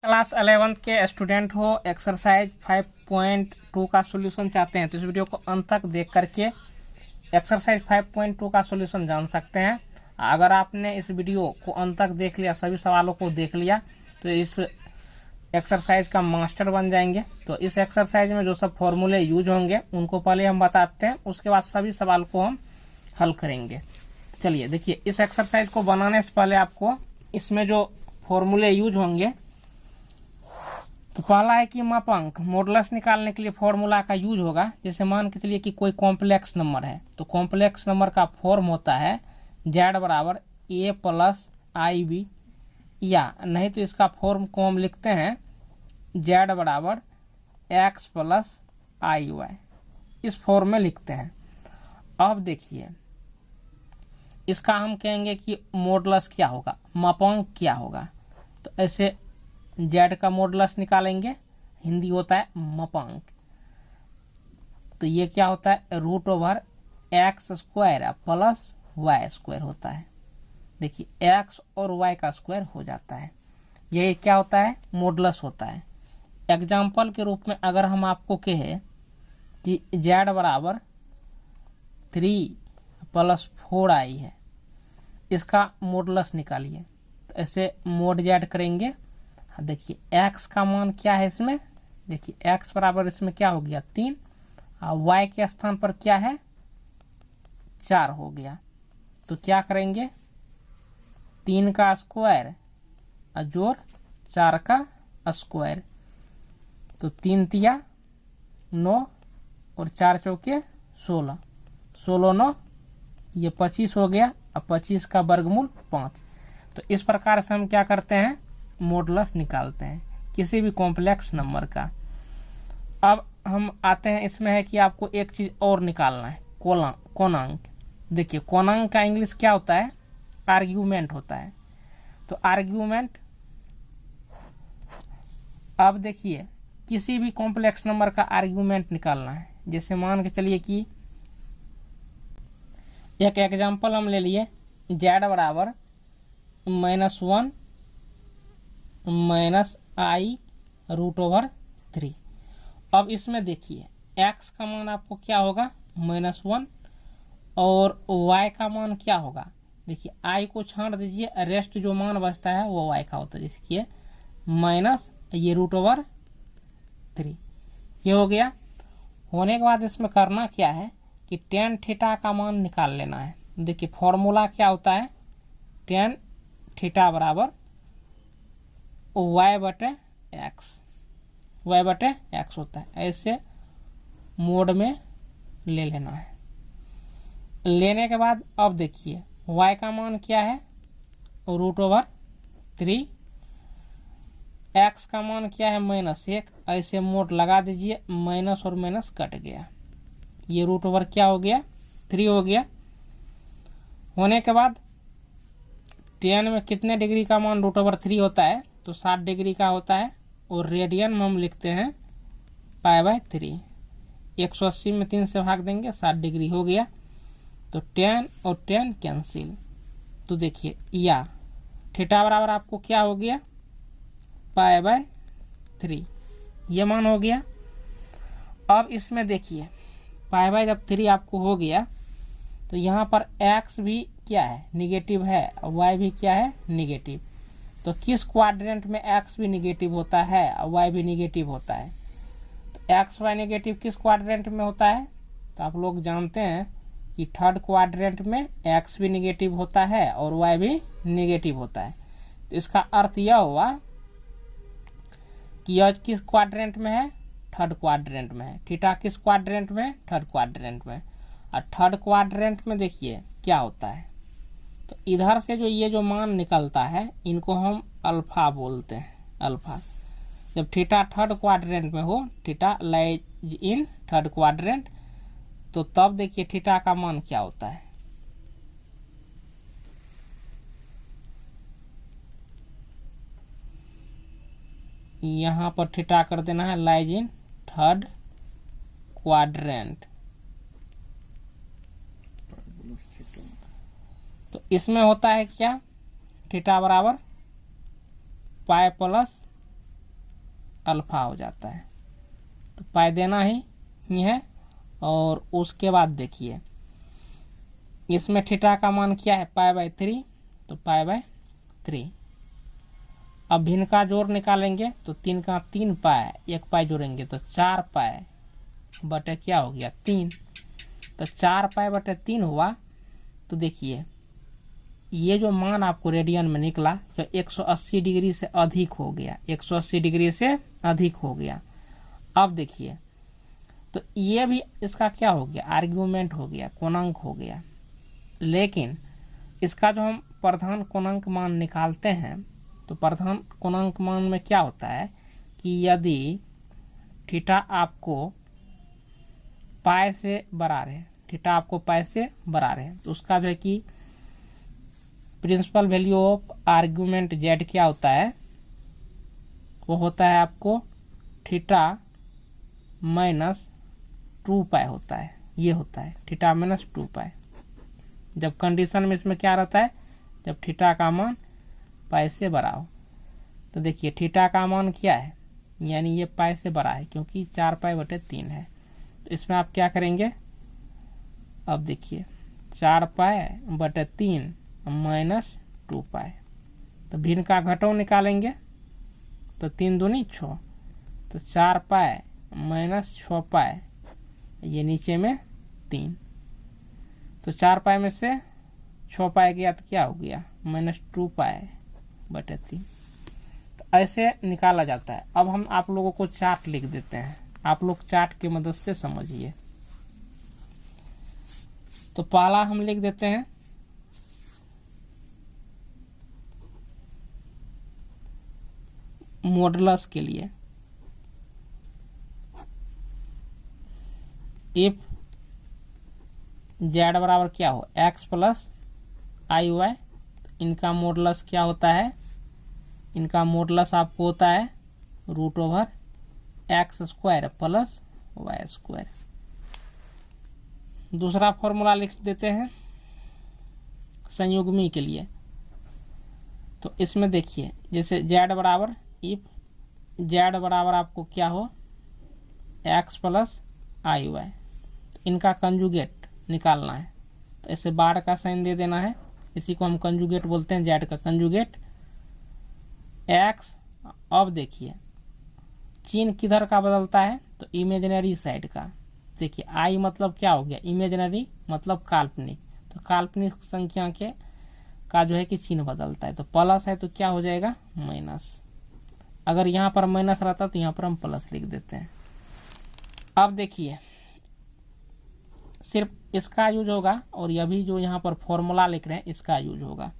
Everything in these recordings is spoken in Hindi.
क्लास 11th के स्टूडेंट हो, एक्सरसाइज 5.2 का सॉल्यूशन चाहते हैं तो इस वीडियो को अंत तक देख करके एक्सरसाइज 5.2 का सॉल्यूशन जान सकते हैं। अगर आपने इस वीडियो को अंत तक देख लिया, सभी सवालों को देख लिया, तो इस एक्सरसाइज का मास्टर बन जाएंगे। तो इस एक्सरसाइज में जो सब फॉर्मूले यूज होंगे उनको पहले हम बताते हैं, उसके बाद सभी सवाल को हम हल करेंगे। तो चलिए देखिए, इस एक्सरसाइज को बनाने से पहले आपको इसमें जो फॉर्मूले यूज होंगे, तो पहला है कि मापांक मॉडुलस निकालने के लिए फॉर्मूला का यूज होगा। जैसे मान के चलिए कि कोई कॉम्प्लेक्स नंबर है, तो कॉम्प्लेक्स नंबर का फॉर्म होता है z बराबर a प्लस आई बी, या नहीं तो इसका फॉर्म को हम लिखते हैं z बराबर x प्लस आई वाई, इस फॉर्म में लिखते हैं। अब देखिए, इसका हम कहेंगे कि मॉडुलस क्या होगा, मापांक क्या होगा। तो ऐसे z का मॉडुलस निकालेंगे, हिंदी होता है मापांक। तो ये क्या होता है, root over x square plus y square होता है। देखिए x और y का स्क्वायर हो जाता है, यही क्या होता है, मॉडुलस होता है। एग्जाम्पल के रूप में अगर हम आपको कहे कि z बराबर 3 प्लस 4i है, इसका मॉडुलस निकालिए, तो ऐसे मोड z करेंगे। देखिए x का मान क्या है इसमें, देखिए x बराबर इसमें क्या हो गया 3, और y के स्थान पर क्या है 4 हो गया। तो क्या करेंगे, 3 का स्क्वायर जोड़ 4 का स्क्वायर, तो 3 तिया 9 और 4 चौके 16, 16 9 ये 25 हो गया, अब 25 का वर्गमूल 5। तो इस प्रकार से हम क्या करते हैं, मॉडुलस निकालते हैं किसी भी कॉम्प्लेक्स नंबर का। अब हम आते हैं, इसमें है कि आपको एक चीज़ और निकालना है, कोणांक। देखिए कोणांक का इंग्लिश क्या होता है, आर्ग्यूमेंट होता है। तो आर्ग्यूमेंट, अब देखिए किसी भी कॉम्प्लेक्स नंबर का आर्ग्यूमेंट निकालना है। जैसे मान के चलिए कि एक एग्जांपल हम ले लिए, z बराबर -1 माइनस आई रूट ओवर 3। अब इसमें देखिए x का मान आपको क्या होगा -1, और y का मान क्या होगा, देखिए i को छांट दीजिए, रेस्ट जो मान बचता है वो y का होता है। जैसे कि माइनस ये रूट ओवर 3, ये हो गया। होने के बाद इसमें करना क्या है कि tan थीटा का मान निकाल लेना है। देखिए फॉर्मूला क्या होता है, tan थीटा बराबर y बटे x होता है। ऐसे मोड में ले लेना है। लेने के बाद अब देखिए y का मान क्या है, रूट ओवर 3, x का मान क्या है -1, ऐसे मोड लगा दीजिए, माइनस और माइनस कट गया, ये रूट ओवर क्या हो गया 3 हो गया। होने के बाद tan में कितने डिग्री का मान रूट ओवर 3 होता है, तो 60 डिग्री का होता है, और रेडियन में हम लिखते हैं π/3। 180 में 3 से भाग देंगे, 60 डिग्री हो गया। तो tan और tan कैंसिल, तो देखिए या थीटा बराबर आपको क्या हो गया π/3, ये मान हो गया। अब इसमें देखिए जब 3 आपको हो गया, तो यहाँ पर x भी क्या है निगेटिव है, y भी क्या है निगेटिव। तो किस क्वाड्रेंट में x भी निगेटिव होता है और y भी निगेटिव होता है, तो x y निगेटिव किस क्वाड्रेंट में होता है, तो आप लोग जानते हैं कि थर्ड क्वाड्रेंट में x भी निगेटिव होता है और y भी निगेटिव होता है। तो इसका अर्थ यह हुआ कि यह किस क्वाड्रेंट में है, थर्ड क्वाड्रेंट में है। थीटा किस क्वाड्रेंट में, थर्ड क्वाड्रेंट में। और थर्ड क्वाड्रेंट में देखिए क्या होता है, तो इधर से जो ये जो मान निकलता है इनको हम अल्फा बोलते हैं, अल्फा। जब थीटा थर्ड क्वाड्रेंट में हो, theta lies in third quadrant, तो तब देखिए थीटा का मान क्या होता है, यहाँ पर थीटा कर देना है लाइज इन थर्ड क्वाड्रेंट। तो इसमें होता है क्या, थीटा बराबर π प्लस अल्फा हो जाता है। तो पाई देना ही है। और उसके बाद देखिए इसमें थीटा का मान क्या है, π/3, तो π/3। अब भिन्न का जोड़ निकालेंगे तो 3 का 3 पाई, 1 पाई जोड़ेंगे तो 4 पाई बटे क्या हो गया 3। तो 4 पाई बटे 3 हुआ। तो देखिए ये जो मान आपको रेडियन में निकला तो 180 डिग्री से अधिक हो गया, 180 डिग्री से अधिक हो गया। अब देखिए तो ये भी इसका क्या हो गया, आर्ग्यूमेंट हो गया, कोणांक हो गया। लेकिन इसका जो हम प्रधान कोणांक मान निकालते हैं तो प्रधान कोणांक मान में क्या होता है कि यदि थीटा आपको पाई से बराबर है, थीटा आपको पाई से बराबर है, तो उसका जो है कि principal value of argument z क्या होता है, वो होता है आपको थीटा माइनस 2 पाई होता है। ये होता है थीटा माइनस 2 पाई। जब कंडीशन में इसमें क्या रहता है, जब थीटा का मान पाई से बड़ा हो। तो देखिए थीटा का मान क्या है, यानी ये पाई से बड़ा है क्योंकि 4 पाई बटे 3 है। तो इसमें आप क्या करेंगे, अब देखिए 4 पाई बटे 3 माइनस 2 पाई। तो भिन्न का घटाव निकालेंगे तो 3 दूनी 6, तो 4 पाई माइनस 6 पाई, ये नीचे में 3। तो 4 पाई में से 6 पाई गया तो क्या हो गया माइनस 2 पाई बटे 3। तो ऐसे निकाला जाता है। अब हम आप लोगों को चार्ट लिख देते हैं, आप लोग चार्ट की मदद से समझिए। तो पहला हम लिख देते हैं मॉडुलस के लिए, इफ जेड बराबर क्या हो x प्लस आई वाई। इनका मॉडुलस क्या होता है, इनका मॉडुलस आपको होता है √x² प्लस y²। दूसरा फॉर्मूला लिख देते हैं संयुग्मी के लिए। तो इसमें देखिए जैसे z बराबर, इफ z बराबर आपको क्या हो x प्लस आई वाई, इनका कंजुगेट निकालना है। तो ऐसे बार का साइन दे देना है, इसी को हम कंजुगेट बोलते हैं, z का कंजुगेट x। अब देखिए चिन्ह किधर का बदलता है, तो इमेजिनरी साइड का। देखिए i मतलब क्या हो गया, इमेजिनरी मतलब काल्पनिक। तो काल्पनिक संख्या के का जो है कि चिन्ह बदलता है। तो प्लस है तो क्या हो जाएगा माइनस। अगर यहाँ पर माइनस रहता तो यहाँ पर हम प्लस लिख देते हैं। अब देखिए सिर्फ इसका यूज होगा और यह भी जो यहाँ पर फॉर्मूला लिख रहे हैं इसका यूज होगा।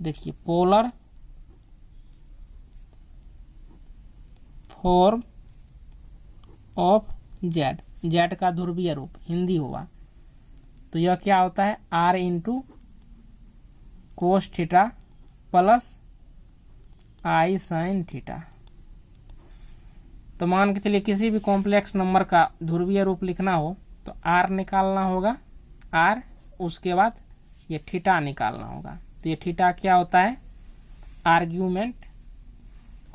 देखिए polar form of Z, Z का ध्रुवीय रूप हिंदी हुआ। तो यह क्या होता है r into cos theta plus i sine theta. तो मान के चलिए किसी भी कॉम्प्लेक्स नंबर का ध्रुवीय रूप लिखना हो तो r निकालना होगा, r उसके बाद ये थीटा निकालना होगा। तो ये थीटा क्या होता है, आर्ग्यूमेंट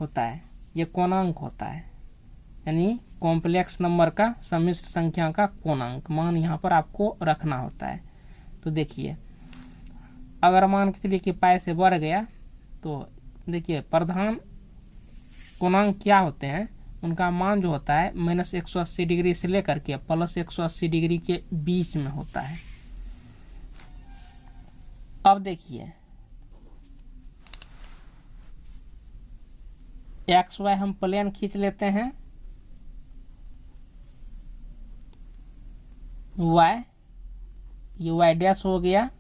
होता है, ये कोणांक होता है, यानी कॉम्प्लेक्स नंबर का सम्मिश्र संख्या का कोणांक मान यहाँ पर आपको रखना होता है। तो देखिए अगर मान के चलिए कि पाई से बढ़ गया तो देखिए प्रधान कोणांक क्या होते हैं, उनका मान जो होता है माइनस 180 डिग्री से लेकर के प्लस 180 डिग्री के बीच में होता है। अब देखिए एक्स वाई हम प्लेन खींच लेते हैं, वाई ये वाई डैश हो गया,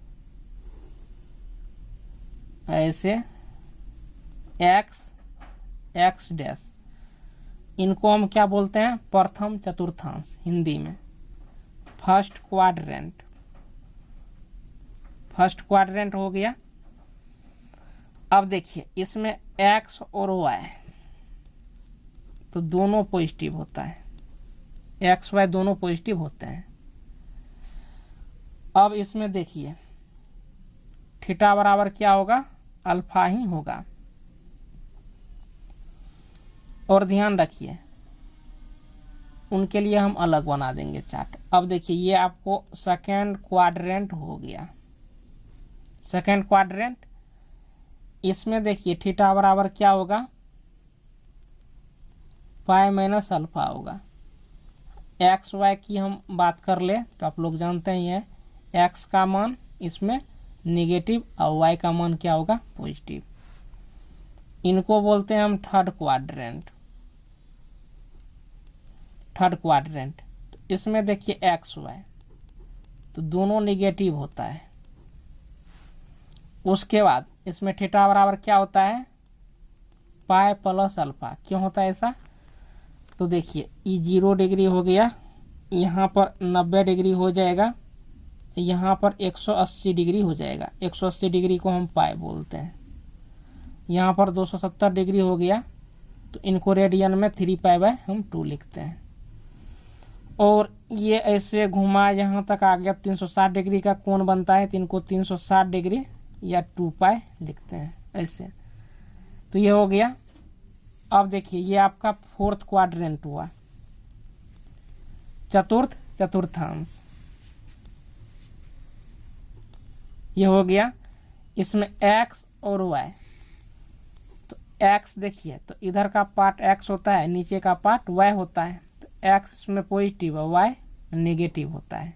ऐसे एक्स एक्स डैश। इनको हम क्या बोलते हैं, प्रथम चतुर्थांश हिंदी में, फर्स्ट क्वाड्रेंट। फर्स्ट क्वाड्रेंट हो गया। अब देखिए इसमें एक्स और वाई तो दोनों पॉजिटिव होता है, एक्स वाई दोनों पॉजिटिव होते हैं। अब इसमें देखिए थीटा बराबर क्या होगा, अल्फा ही होगा। और ध्यान रखिए उनके लिए हम अलग बना देंगे चार्ट। अब देखिए ये आपको सेकेंड क्वाड्रेंट हो गया, सेकेंड क्वाड्रेंट। इसमें देखिए थीटा बराबर क्या होगा, पाई माइनस अल्फा होगा। एक्स वाई की हम बात कर ले तो आप लोग जानते ही हैं, एक्स का मान इसमें निगेटिव और वाई का मान क्या होगा, पॉजिटिव। इनको बोलते हैं हम थर्ड क्वाड्रेंट, थर्ड क्वाड्रेंट। तो इसमें देखिए एक्स वाई तो दोनों निगेटिव होता है। उसके बाद इसमें थीटा बराबर क्या होता है, पाई प्लस अल्फा। क्यों होता है ऐसा, तो देखिए ये 0 डिग्री हो गया, यहाँ पर 90 डिग्री हो जाएगा, यहाँ पर 180 डिग्री हो जाएगा। 180 डिग्री को हम पाई बोलते हैं। यहाँ पर 270 डिग्री हो गया, तो इनको रेडियन में 3 पाई बाय हम 2 लिखते हैं। और ये ऐसे घुमा यहाँ तक आ गया, 360 डिग्री का कोण बनता है, तो इनको 360 डिग्री या 2 पाई लिखते हैं ऐसे। तो ये हो गया। अब देखिए ये आपका फोर्थ क्वाड्रेंट हुआ, चतुर्थ चतुर्थांश, ये हो गया। इसमें एक्स और वाई, तो एक्स देखिए तो इधर का पार्ट एक्स होता है, नीचे का पार्ट वाई होता है। तो एक्स इसमें पॉजिटिव है, वाई नेगेटिव होता है।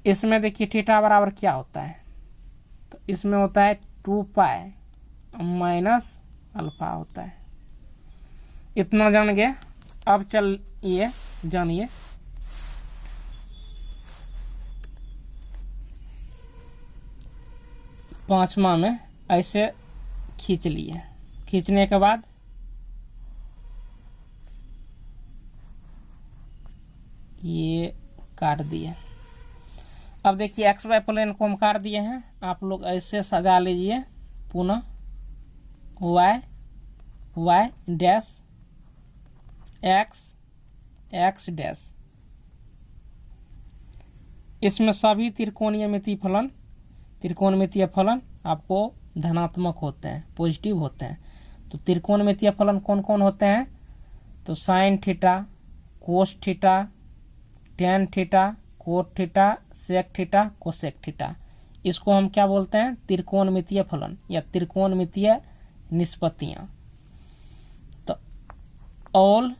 इसमें देखिए थीटा बराबर क्या होता है, तो इसमें होता है 2 पाई माइनस अल्फा होता है। इतना जान गए। अब चलिए जानिए पांचवा में ऐसे खींच लिए, खींचने के बाद ये काट दिए। अब देखिए एक्स वाई प्लेन को हम काट दिए हैं, आप लोग ऐसे सजा लीजिए पुनः, y y dash x x dash. इसमें सभी त्रिकोणमितीय फलन, त्रिकोणमितीय फलन आपको धनात्मक होते हैं, पॉजिटिव होते हैं। तो त्रिकोणमितीय फलन कौन कौन होते हैं, तो sine theta, cos theta, tan theta, cot theta, sec theta, cosec theta. इसको हम क्या बोलते हैं, त्रिकोणमितीय फलन या त्रिकोणमितीय निष्पत्तियां। तो ऑल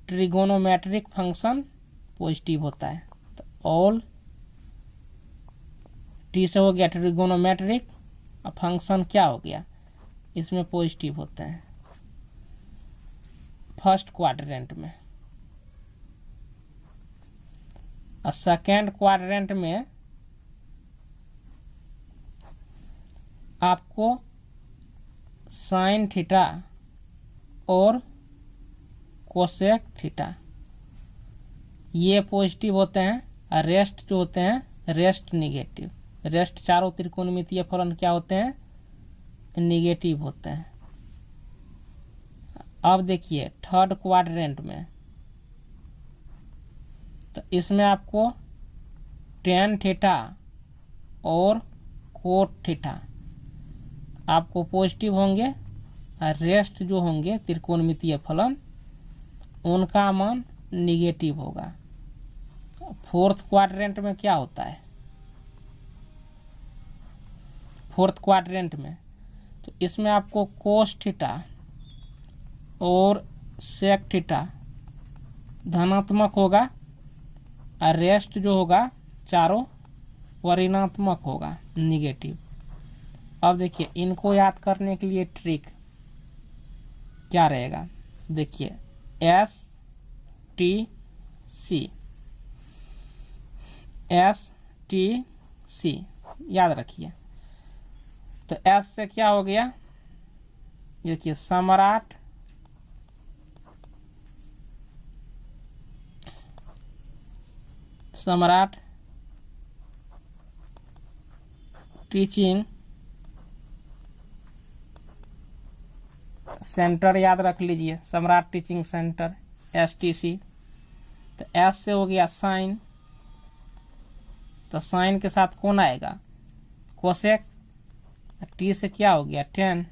ट्रिगोनोमेट्रिक फंक्शन पॉजिटिव होता है। तो ऑल टी से हो गया ट्रिगोनोमेट्रिक, फंक्शन क्या हो गया, इसमें पॉजिटिव होते हैं फर्स्ट क्वाड्रेंट में। और सेकेंड क्वाड्रेंट में आपको साइन थीटा और कोसेक थीटा ये पॉजिटिव होते हैं, और रेस्ट जो होते हैं रेस्ट निगेटिव। रेस्ट चारों त्रिकोणमितीय फलन क्या होते हैं, निगेटिव होते हैं। अब देखिए थर्ड क्वाड्रेंट में, तो इसमें आपको टेन थीटा और कोट थीटा आपको पॉजिटिव होंगे, और रेस्ट जो होंगे त्रिकोणमितीय फलन उनका मान निगेटिव होगा। फोर्थ क्वाड्रेंट में क्या होता है, फोर्थ क्वाड्रेंट में तो इसमें आपको कोस थीटा और सेक थीटा धनात्मक होगा, और रेस्ट जो होगा चारों ऋणात्मक होगा, निगेटिव। अब देखिए इनको याद करने के लिए ट्रिक क्या रहेगा, देखिए S T C, S T C याद रखिए। तो एस से क्या हो गया, देखिए सम्राट, सम्राट टीचिंग सेंटर याद रख लीजिए, सम्राट टीचिंग सेंटर STC। तो एस से हो गया साइन, तो साइन के साथ कौन आएगा, कोसेक। टी से क्या हो गया टेन,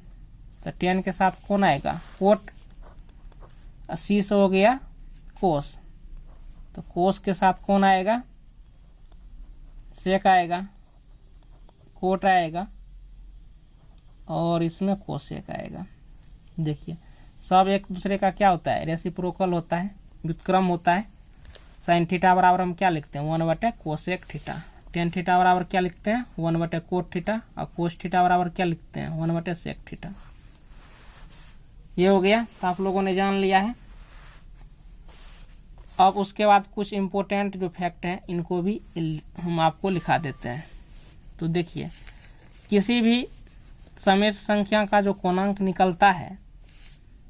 तो टेन के साथ कौन आएगा, कोट। सी से हो गया कोस, तो कोस के साथ कौन आएगा, सेक आएगा, कोट आएगा और इसमें कोसेक आएगा। देखिए सब एक दूसरे का क्या होता है, रेसिप्रोकल होता है, व्युत्क्रम होता है। साइन थीटा बराबर हम क्या लिखते हैं, 1/कोसेक थीटा। टेन थीटा बराबर क्या लिखते हैं, 1/कोट थीटा। और कोस थीटा बराबर क्या लिखते हैं, 1/सेक थीटा। ये हो गया, तो आप लोगों ने जान लिया है। अब उसके बाद कुछ इम्पोर्टेंट जो फैक्ट हैं इनको भी हम आपको लिखा देते हैं। तो देखिए किसी भी समेत संख्या का जो कोणांक निकलता है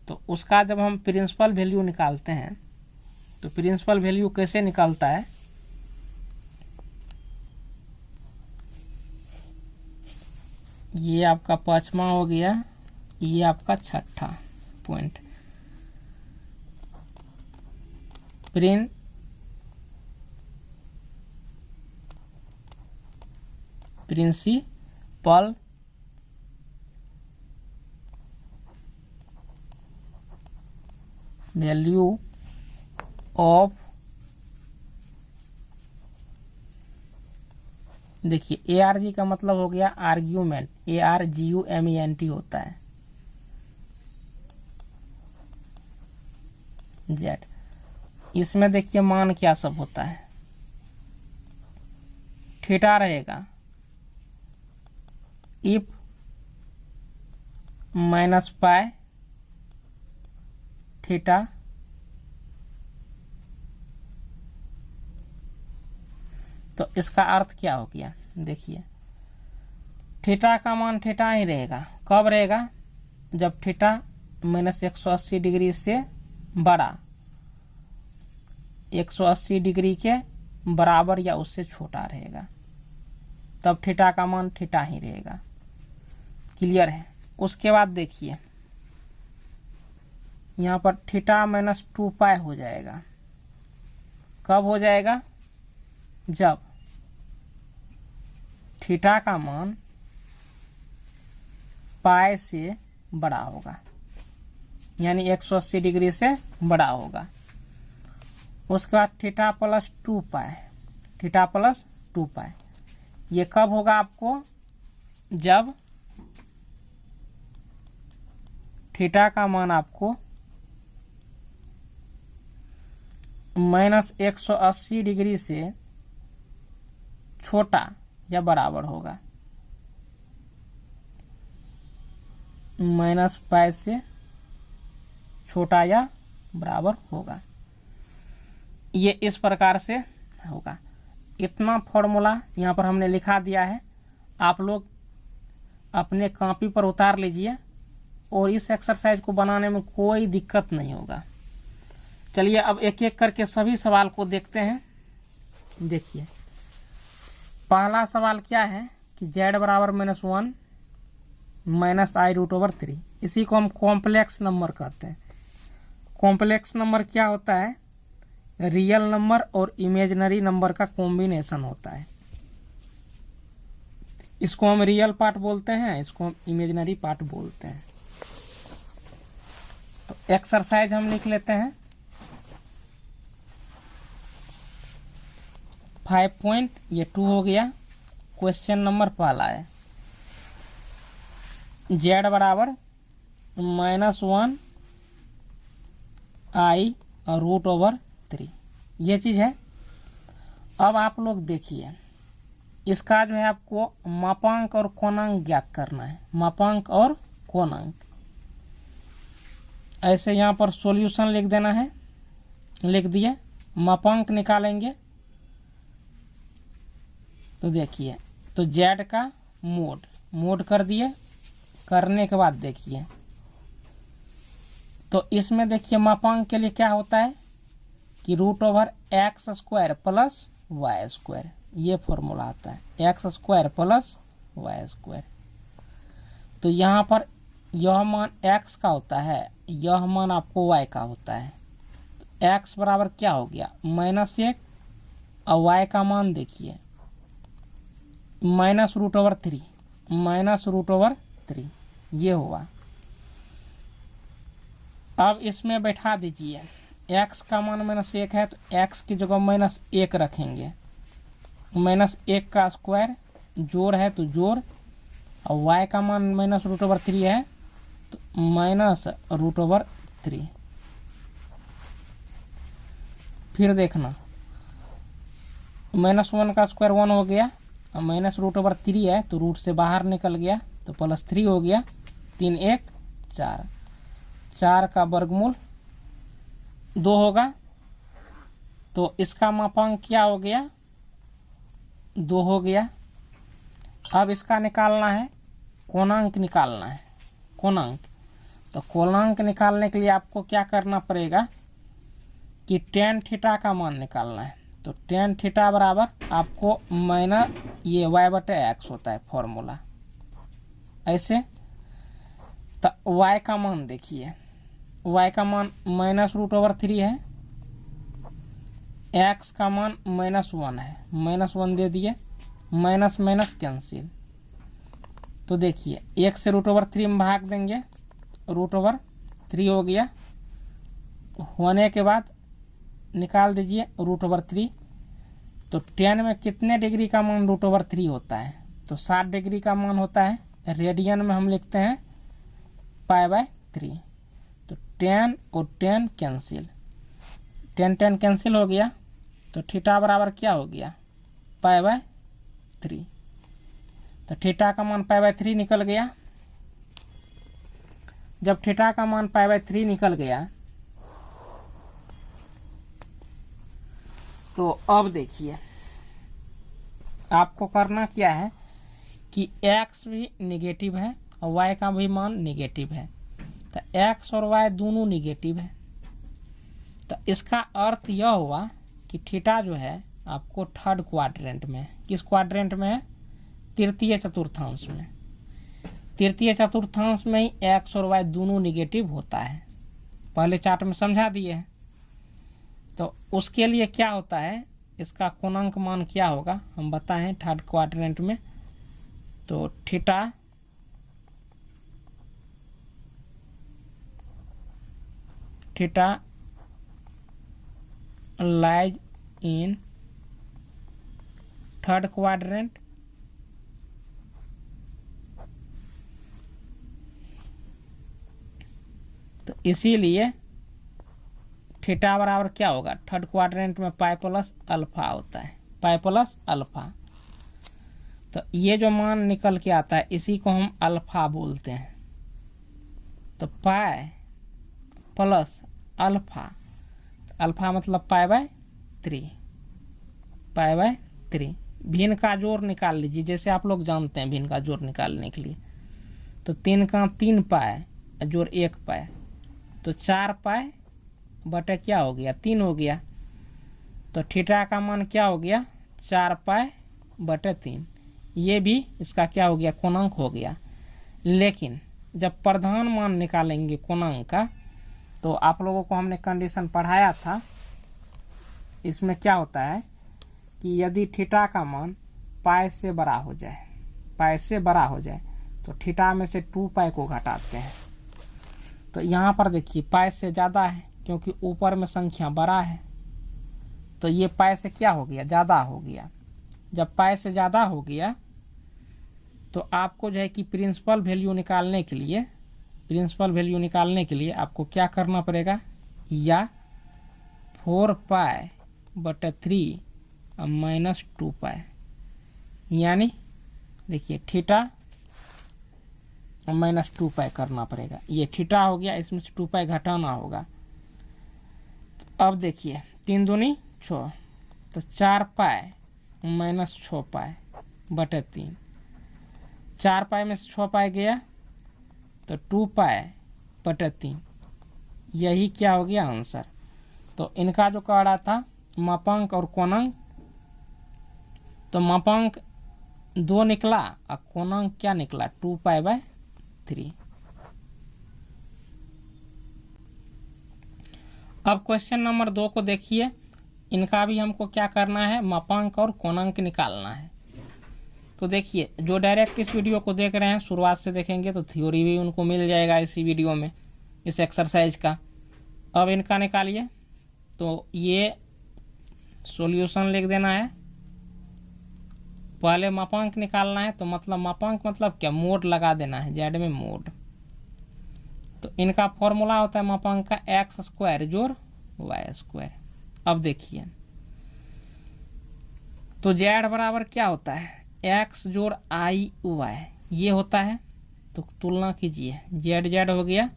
तो उसका जब हम प्रिंसिपल वैल्यू निकालते हैं तो प्रिंसिपल वैल्यू कैसे निकलता है, ये आपका पांचवा हो गया, ये आपका छठा पॉइंट। प्रिंसिपल वैल्यू ऑफ, देखिए ARG का मतलब हो गया आर्ग्यूमेंट, ARGUMENT होता है जेड। इसमें देखिए मान क्या सब होता है, थीटा रहेगा, इफ माइनस पाई थीटा, तो इसका अर्थ क्या हो गया, देखिए थीटा का मान थीटा ही रहेगा। कब रहेगा, जब थीटा -180 डिग्री से बड़ा, 180 डिग्री के बराबर या उससे छोटा रहेगा, तब थीटा का मान थीटा ही रहेगा। क्लियर है। उसके बाद देखिए यहाँ पर थीटा -2π हो जाएगा। कब हो जाएगा, जब थीटा का मान पाई से बड़ा होगा, यानी 180 डिग्री से बड़ा होगा। उसके बाद थीटा प्लस 2π, थीटा प्लस 2π ये कब होगा आपको, जब थीटा का मान आपको -180 डिग्री से छोटा या बराबर होगा, -π से छोटा या बराबर होगा। ये इस प्रकार से होगा। इतना फॉर्मूला यहाँ पर हमने लिखा दिया है, आप लोग अपने कॉपी पर उतार लीजिए और इस एक्सरसाइज को बनाने में कोई दिक्कत नहीं होगा। चलिए अब एक एक करके सभी सवाल को देखते हैं। देखिए पहला सवाल क्या है कि z बराबर -1 -i√3, इसी को हम कॉम्प्लेक्स नंबर कहते हैं। कॉम्प्लेक्स नंबर क्या होता है, रियल नंबर और इमेजिनरी नंबर का कॉम्बिनेशन होता है। इसको हम रियल पार्ट बोलते हैं, इसको हम इमेजिनरी पार्ट बोलते हैं। तो एक्सरसाइज हम लिख लेते हैं 5.2 हो गया। क्वेश्चन नंबर पहला है z बराबर -1 i√3, ये चीज़ है। अब आप लोग देखिए इसका जो है आपको मापांक और कोणांक ज्ञात करना है, मापांक और कोणांक। ऐसे यहाँ पर सॉल्यूशन लिख देना है, लिख दिए। मापांक निकालेंगे तो देखिए, तो z का मोड कर दिए। करने के बाद देखिए तो इसमें देखिए मापांक के लिए क्या होता है कि √x² + y², ये फॉर्मूला आता है, x² + y²। तो यहाँ पर यह मान x का होता है, यह मान आपको y का होता है। x बराबर क्या हो गया, -1 और y का मान देखिए -√3 ये हुआ। अब इसमें बैठा दीजिए, x का मान -1 है तो x की जगह -1 रखेंगे, -1 का स्क्वायर, जोड़ है तो जोड़, और y का मान -√3 है तो -√3। फिर देखना, -1 का स्क्वायर 1 हो गया, और -√3 है तो रूट से बाहर निकल गया तो +3 हो गया, 3 1 4, 4 का वर्गमूल 2 होगा, तो इसका मापांक क्या हो गया, 2 हो गया। अब इसका निकालना है, कोणांक निकालना है, कोणांक। तो कोणांक निकालने के लिए आपको क्या करना पड़ेगा कि tan थीटा का मान निकालना है। तो tan थीटा बराबर आपको ये y/x होता है फॉर्मूला, ऐसे। तो y का मान देखिए, y का मान -√3 है, x का मान -1 है, -1 दे दिए, माइनस माइनस कैंसिल। तो देखिए 1 से √3 में भाग देंगे, √3 हो गया, होने के बाद निकाल दीजिए √3। तो tan में कितने डिग्री का मान √3 होता है, तो 60 डिग्री का मान होता है। रेडियन में हम लिखते हैं π/3। तो tan और tan कैंसिल, tan कैंसिल हो गया, तो थीटा बराबर क्या हो गया, π/3। तो थीटा का मान π/3 निकल गया। जब थीटा का मान π/3 निकल गया तो अब देखिए आपको करना क्या है कि x भी निगेटिव है और y का भी मान निगेटिव है। तो x और y दोनों निगेटिव है, तो इसका अर्थ यह हुआ कि थीटा जो है आपको थर्ड क्वाड्रेंट में, किस क्वाड्रेंट में है, तृतीय चतुर्थांश में। तृतीय चतुर्थांश में ही x और y दोनों निगेटिव होता है, पहले चार्ट में समझा दिए हैं। तो उसके लिए क्या होता है, इसका कोणांक मान क्या होगा हम बताएं थर्ड क्वाड्रेंट में। तो theta lies in third quadrant, तो इसीलिए थीटा बराबर क्या होगा, थर्ड क्वाड्रेंट में π+α होता है, π+α। तो ये जो मान निकल के आता है इसी को हम अल्फा बोलते हैं। तो π+α, अल्फा मतलब π/3। भिन्न का जोड़ निकाल लीजिए, जैसे आप लोग जानते हैं भिन्न का जोड़ निकालने के लिए। तो 3 का 3 पाई जोड़ 1 पाई, तो 4 पाई बटे क्या हो गया, 3 हो गया। तो थीटा का मान क्या हो गया, 4 पाई बटे 3। ये भी इसका क्या हो गया, कोणांक हो गया। लेकिन जब प्रधान मान निकालेंगे कोणांक का, तो आप लोगों को हमने कंडीशन पढ़ाया था, इसमें क्या होता है कि यदि थीटा का मान पाई से बड़ा हो जाए, तो थीटा में से 2 पाई को घटाते हैं। तो यहाँ पर देखिए पाई से ज़्यादा है, क्योंकि ऊपर में संख्या बड़ा है, तो ये पाई से क्या हो गया, ज़्यादा हो गया। जब पाई से ज़्यादा हो गया तो आपको जो है कि प्रिंसिपल वैल्यू निकालने के लिए आपको क्या करना पड़ेगा, या 4 पाई बटे 3 माइनस 2 पाई, यानी देखिए थीटा माइनस 2 पाई करना पड़ेगा। ये थीटा हो गया, इसमें से 2 पाई घटाना होगा। अब देखिए 3 दूनी 6, तो 4 पाई माइनस 6 पाई बटे 3, 4 पाई में से 6 पाई गया तो 2 पाई बटे 3, यही क्या हो गया आंसर। तो इनका जो कह रहा था मापांक और कोणांक, तो मापांक 2 निकला और कोणांक क्या निकला, 2 पाई/3। अब क्वेश्चन नंबर 2 को देखिए, इनका भी हमको क्या करना है, मापांक और कोणांक निकालना है। तो देखिए जो डायरेक्ट इस वीडियो को देख रहे हैं शुरुआत से देखेंगे तो थ्योरी भी उनको मिल जाएगा इसी वीडियो में, इस एक्सरसाइज का। अब इनका निकालिए। तो ये सॉल्यूशन लिख देना है। पहले मापांक निकालना है, तो मतलब मापांक मतलब क्या, मोड लगा देना है, जेड में मोड। तो इनका फॉर्मूला होता है मापांक का एक्स स्क्वायर जोड़ वाई स्क्वायर। अब देखिए, तो जेड बराबर क्या होता है, एक्स जोड़ आई वाई, ये होता है। तो तुलना कीजिए, जेड जेड हो गया,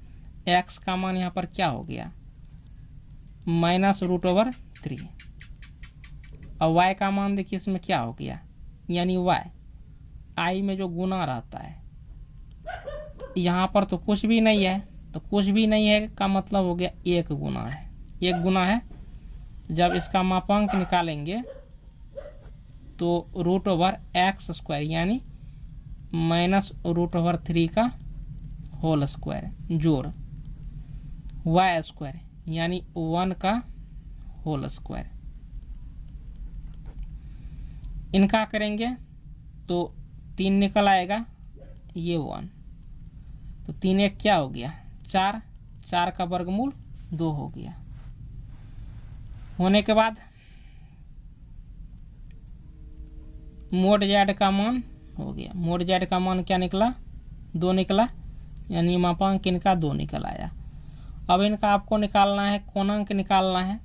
एक्स का मान यहाँ पर क्या हो गया, -√3। और वाई का मान देखिए इसमें क्या हो गया, यानी वाई आई में जो गुना रहता है, यहाँ पर तो कुछ भी नहीं है, तो कुछ भी नहीं है का मतलब हो गया एक गुना है, एक गुना है। जब इसका मापांक निकालेंगे तो √x² यानी -√3 का होल स्क्वायर जोड़ y² यानी 1 का होल स्क्वायर। इनका करेंगे तो 3 निकल आएगा, ये 1, तो 3 1 क्या हो गया 4, 4 का वर्गमूल 2 हो गया। होने के बाद मोड जेड का मान हो गया, मोड जेड का मान क्या निकला, 2 निकला, यानी मापांक इनका 2 निकल आया। अब इनका आपको निकालना है, कोणांक निकालना है।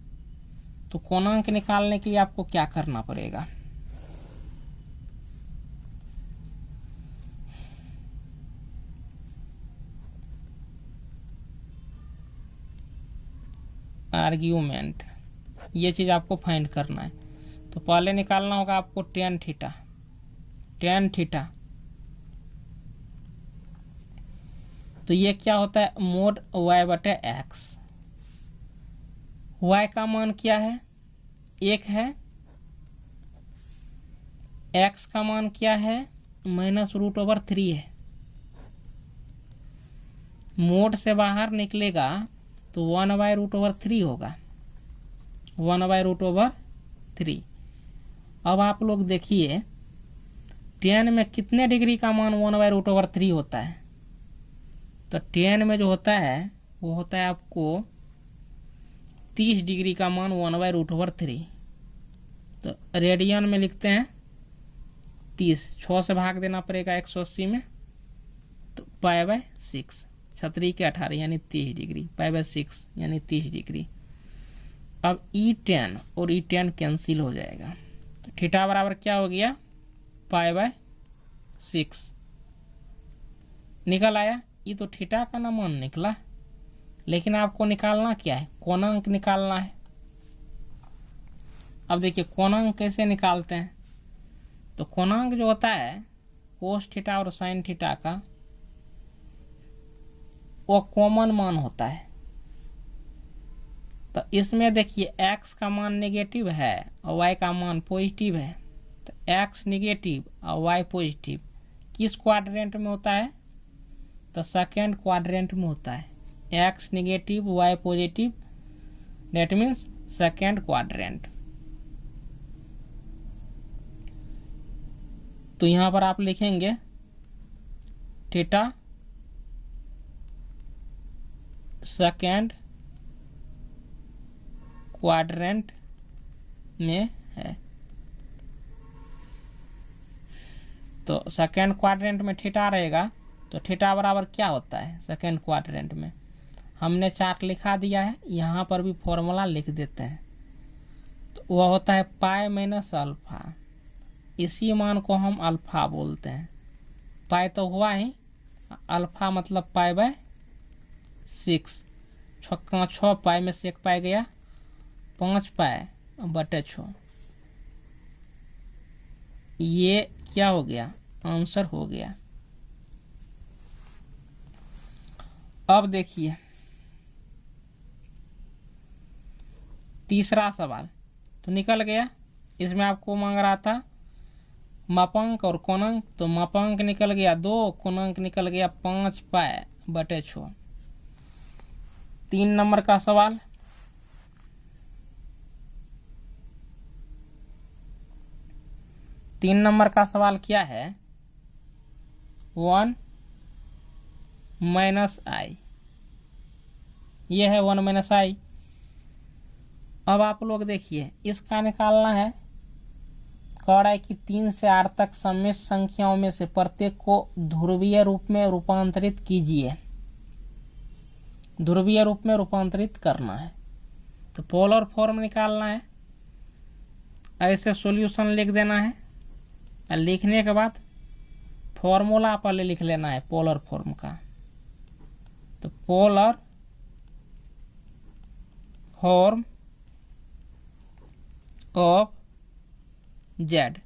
तो कोणांक निकालने के लिए आपको क्या करना पड़ेगा, आर्ग्यूमेंट, ये चीज़ आपको फाइंड करना है। तो पहले निकालना होगा आपको tan थीटा, tan थीटा। तो ये क्या होता है, मोड y/x। y का मान क्या है, 1 है, x का मान क्या है, -√3 है। मोड से बाहर निकलेगा तो 1/√3 होगा, 1/√3। अब आप लोग देखिए, tan में कितने डिग्री का मान 1/√3 होता है, तो tan में जो होता है वो होता है आपको 30 डिग्री का मान 1/√3। तो रेडियन में लिखते हैं 30, 6 से भाग देना पड़ेगा 180 में, तो π/6, 36 के 18 यानी 30 डिग्री, π/6 यानी 30 डिग्री। अब E10 और E10 कैंसिल हो जाएगा, तो थीटा बराबर क्या हो गया, π/6 निकल आया। ये तो थीटा का ना मान निकला, लेकिन आपको निकालना क्या है, कोणांक निकालना है। अब देखिए कोणांक कैसे निकालते हैं, तो कोणांक जो होता है कोस थीटा और साइन थीटा का, वो कॉमन मान होता है। तो इसमें देखिए x का मान नेगेटिव है और y का मान पॉजिटिव है, तो x नेगेटिव और y पॉजिटिव किस क्वाड्रेंट में होता है, तो सेकेंड क्वाड्रेंट में होता है। x negative y positive, that means second quadrant. तो यहाँ पर आप लिखेंगे थीटा सेकेंड क्वाड्रेंट में है। तो सेकेंड क्वाड्रेंट में थीटा रहेगा, तो थीटा बराबर क्या होता है सेकेंड क्वाड्रेंट में, हमने चार्ट लिखा दिया है, यहाँ पर भी फॉर्मूला लिख देते हैं। तो वह होता है पाई माइनस अल्फा, इसी मान को हम अल्फा बोलते हैं। पाई तो हुआ ही, अल्फा मतलब π/6, 6 पाई में से 1 पाई गया, 5 π/6। ये क्या हो गया, आंसर हो गया। अब देखिए तीसरा सवाल तो निकल गया। इसमें आपको मांग रहा था मापांक और कोणांक, तो मापांक निकल गया 2, कोणांक निकल गया 5 π/6। 3 नंबर का सवाल, तीन नंबर का सवाल क्या है, 1 - i ये है 1 माइनस आई। अब आप लोग देखिए इसका निकालना है। कह रहा है कि 3 से 8 तक सम्मिश्र संख्याओं में से प्रत्येक को ध्रुवीय रूप में रूपांतरित कीजिए। ध्रुवीय रूप में रूपांतरित करना है तो पोलर फॉर्म निकालना है। ऐसे सॉल्यूशन लिख देना है और लिखने के बाद फॉर्मूला पहले लिख लेना है पोलर फॉर्म का। तो पोलर फॉर्म ऑफ जेड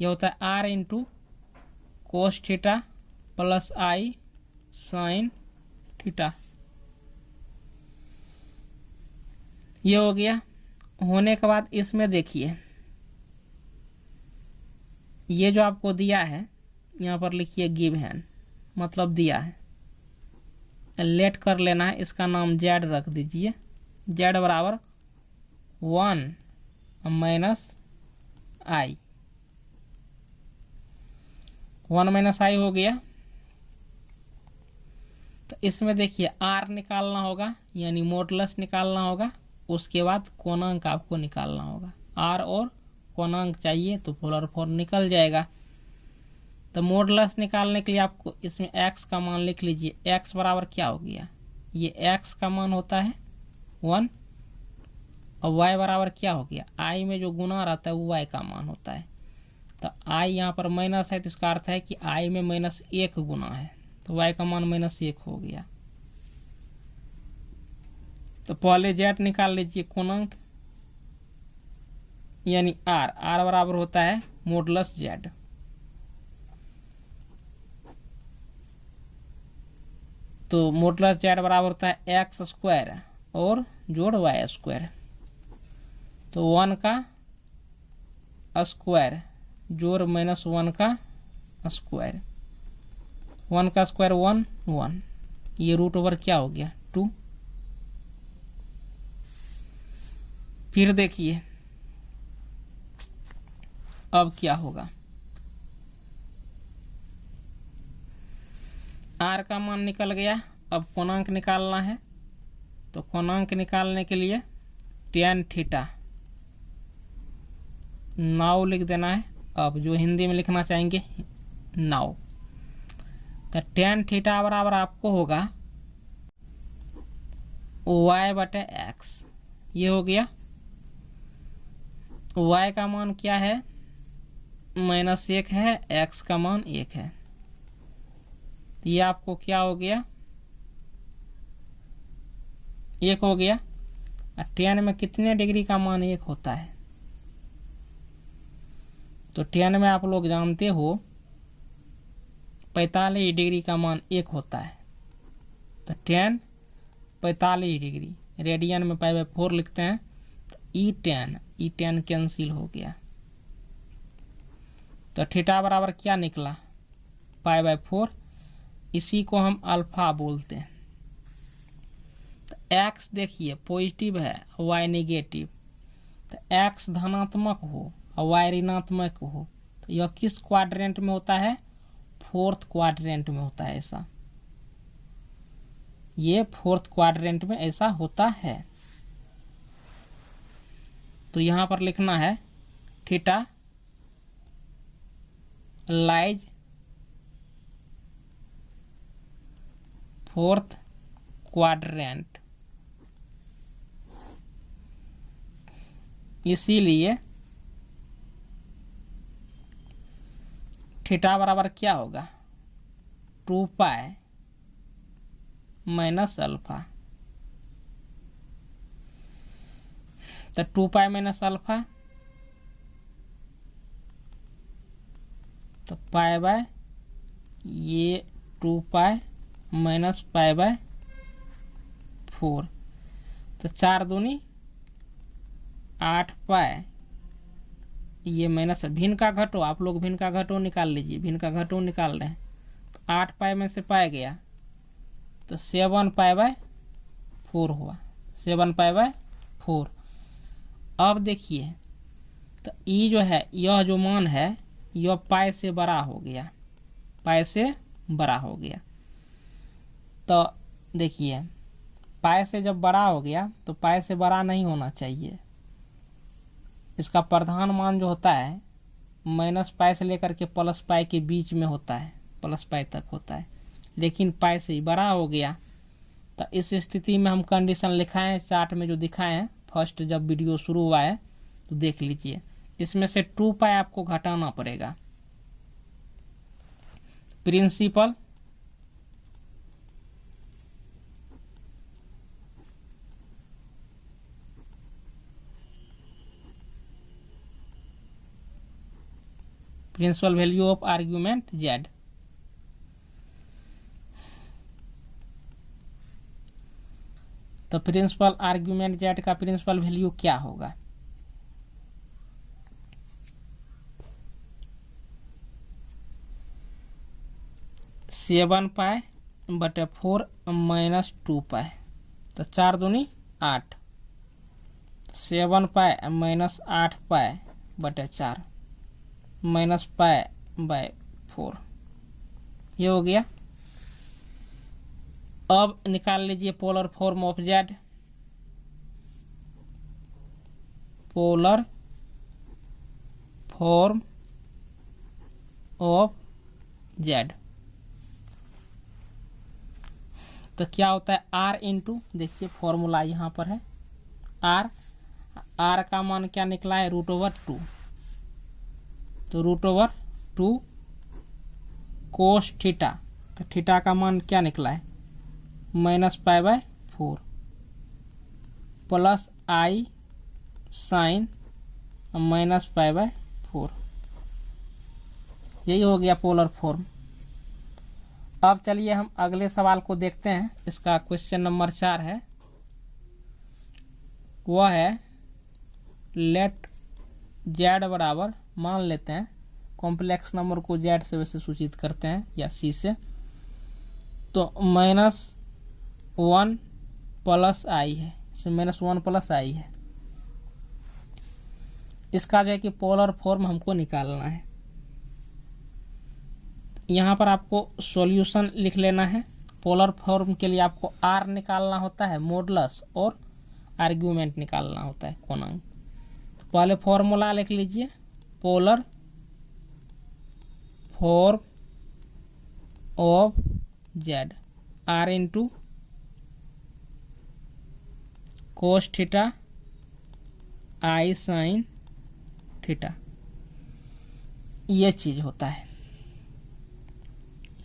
ये होता है r into cos theta plus i sine theta. ये हो गया। होने के बाद इसमें देखिए ये जो आपको दिया है यहाँ पर लिखिए गिवन, मतलब दिया है। लेट कर लेना है, इसका नाम जेड रख दीजिए। जेड बराबर 1 माइनस आई, 1 माइनस आई हो गया। तो इसमें देखिए आर निकालना होगा यानी मॉडुलस निकालना होगा। उसके बाद कोणांक आपको निकालना होगा। आर और कोणांक चाहिए तो पोलर फॉर्म निकल जाएगा। तो मॉडुलस निकालने के लिए आपको इसमें x का मान लिख लीजिए। x बराबर क्या हो गया, ये x का मान होता है 1 और y बराबर क्या हो गया, i में जो गुना रहता है वो y का मान होता है। तो i यहाँ पर माइनस है तो इसका अर्थ है कि i में -1 गुना है तो y का मान -1 हो गया। तो पहले जेड निकाल लीजिए कोणांक यानी r बराबर होता है मॉडुलस जेड। तो मॉडुलस जेड बराबर होता है एक्स स्क्वायर और जोड़ वाई स्क्वायर। तो 1 का स्क्वायर जोड़ -1 का स्क्वायर, 1 का स्क्वायर 1 1, ये रूट ओवर क्या हो गया 2। फिर देखिए अब क्या होगा, आर का मान निकल गया। अब कोणांक निकालना है तो कोणांक निकालने के लिए tan थीटा 9 लिख देना है। अब जो हिंदी में लिखना चाहेंगे 9। तो tan थीटा बराबर आपको होगा y/x। ये हो गया। y का मान क्या है -1 है, x का मान 1 है। ये आपको क्या हो गया 1 हो गया। और tan में कितने डिग्री का मान 1 होता है, तो tan में आप लोग जानते हो 45 डिग्री का मान 1 होता है। तो tan 45 डिग्री, रेडियन में π/4 लिखते हैं। तो ई tan कैंसिल हो गया। तो थीटा बराबर क्या निकला π/4, इसी को हम अल्फा बोलते हैं। तो x देखिए पॉजिटिव है, y नेगेटिव। तो x धनात्मक हो और y ऋणात्मक हो तो यह किस क्वाड्रेंट में होता है, 4th क्वाड्रेंट में होता है। ऐसा ये 4th क्वाड्रेंट में ऐसा होता है। तो यहाँ पर लिखना है थीटा लाइज 4th क्वाड्रेंट, इसीलिए थीटा बराबर क्या होगा 2π माइनस अल्फा। तो 2π माइनस अल्फा तो π/, ये 2π माइनस π/4। तो 4 दूनी 8π, ये माइनस भिन्न का घटो, आप लोग भिन्न का घटो निकाल लीजिए। भिन्न का घटो निकाल रहे हैं तो 8π में से π गया तो 7π/4 हुआ, 7π/4। अब देखिए तो ई जो है यह जो मान है यह π से बड़ा हो गया, π से बड़ा हो गया। तो देखिए पाई से जब बड़ा हो गया तो पाई से बड़ा नहीं होना चाहिए। इसका प्रधान मान जो होता है माइनस पाई से लेकर के प्लस पाई के बीच में होता है, प्लस पाई तक होता है, लेकिन पाई से ही बड़ा हो गया। तो इस स्थिति में हम कंडीशन लिखाएं चार्ट में जो दिखाए हैं फर्स्ट जब वीडियो शुरू हुआ है तो देख लीजिए। इसमें से 2 पाई आपको घटाना पड़ेगा। Principal value of argument z। तो प्रिंसिपल आर्ग्यूमेंट z का प्रिंसिपल वैल्यू क्या होगा? सेवन पाई बटे 4 माइनस 2 पाई, तो 4 दूनी 8, 7 पाई माइनस 8 पाई बटे 4 माइनस पाई बाय 4, ये हो गया। अब निकाल लीजिए polar form of z। Polar form of z तो क्या होता है r इंटू, देखिए फॉर्मूला यहाँ पर है r का मान क्या निकला है √2, तो √2 कोस थीटा, तो थीटा का मान क्या निकला है minus pi by 4 plus i sine minus pi by 4, यही हो गया पोलर फॉर्म। अब चलिए हम अगले सवाल को देखते हैं। इसका क्वेश्चन नंबर 4 है, वह है लेट z बराबर, मान लेते हैं कॉम्प्लेक्स नंबर को z से वैसे सूचित करते हैं या c से, तो -1 प्लस i है, इसमें -1 प्लस i है। इसका जो है कि पोलर फॉर्म हमको निकालना है। यहाँ पर आपको सॉल्यूशन लिख लेना है। पोलर फॉर्म के लिए आपको r निकालना होता है मॉडुलस और आर्ग्यूमेंट निकालना होता है कोणांक। तो पहले फॉर्मूला लिख लीजिए, polar form of z r into cos theta i sign theta, ये चीज होता है।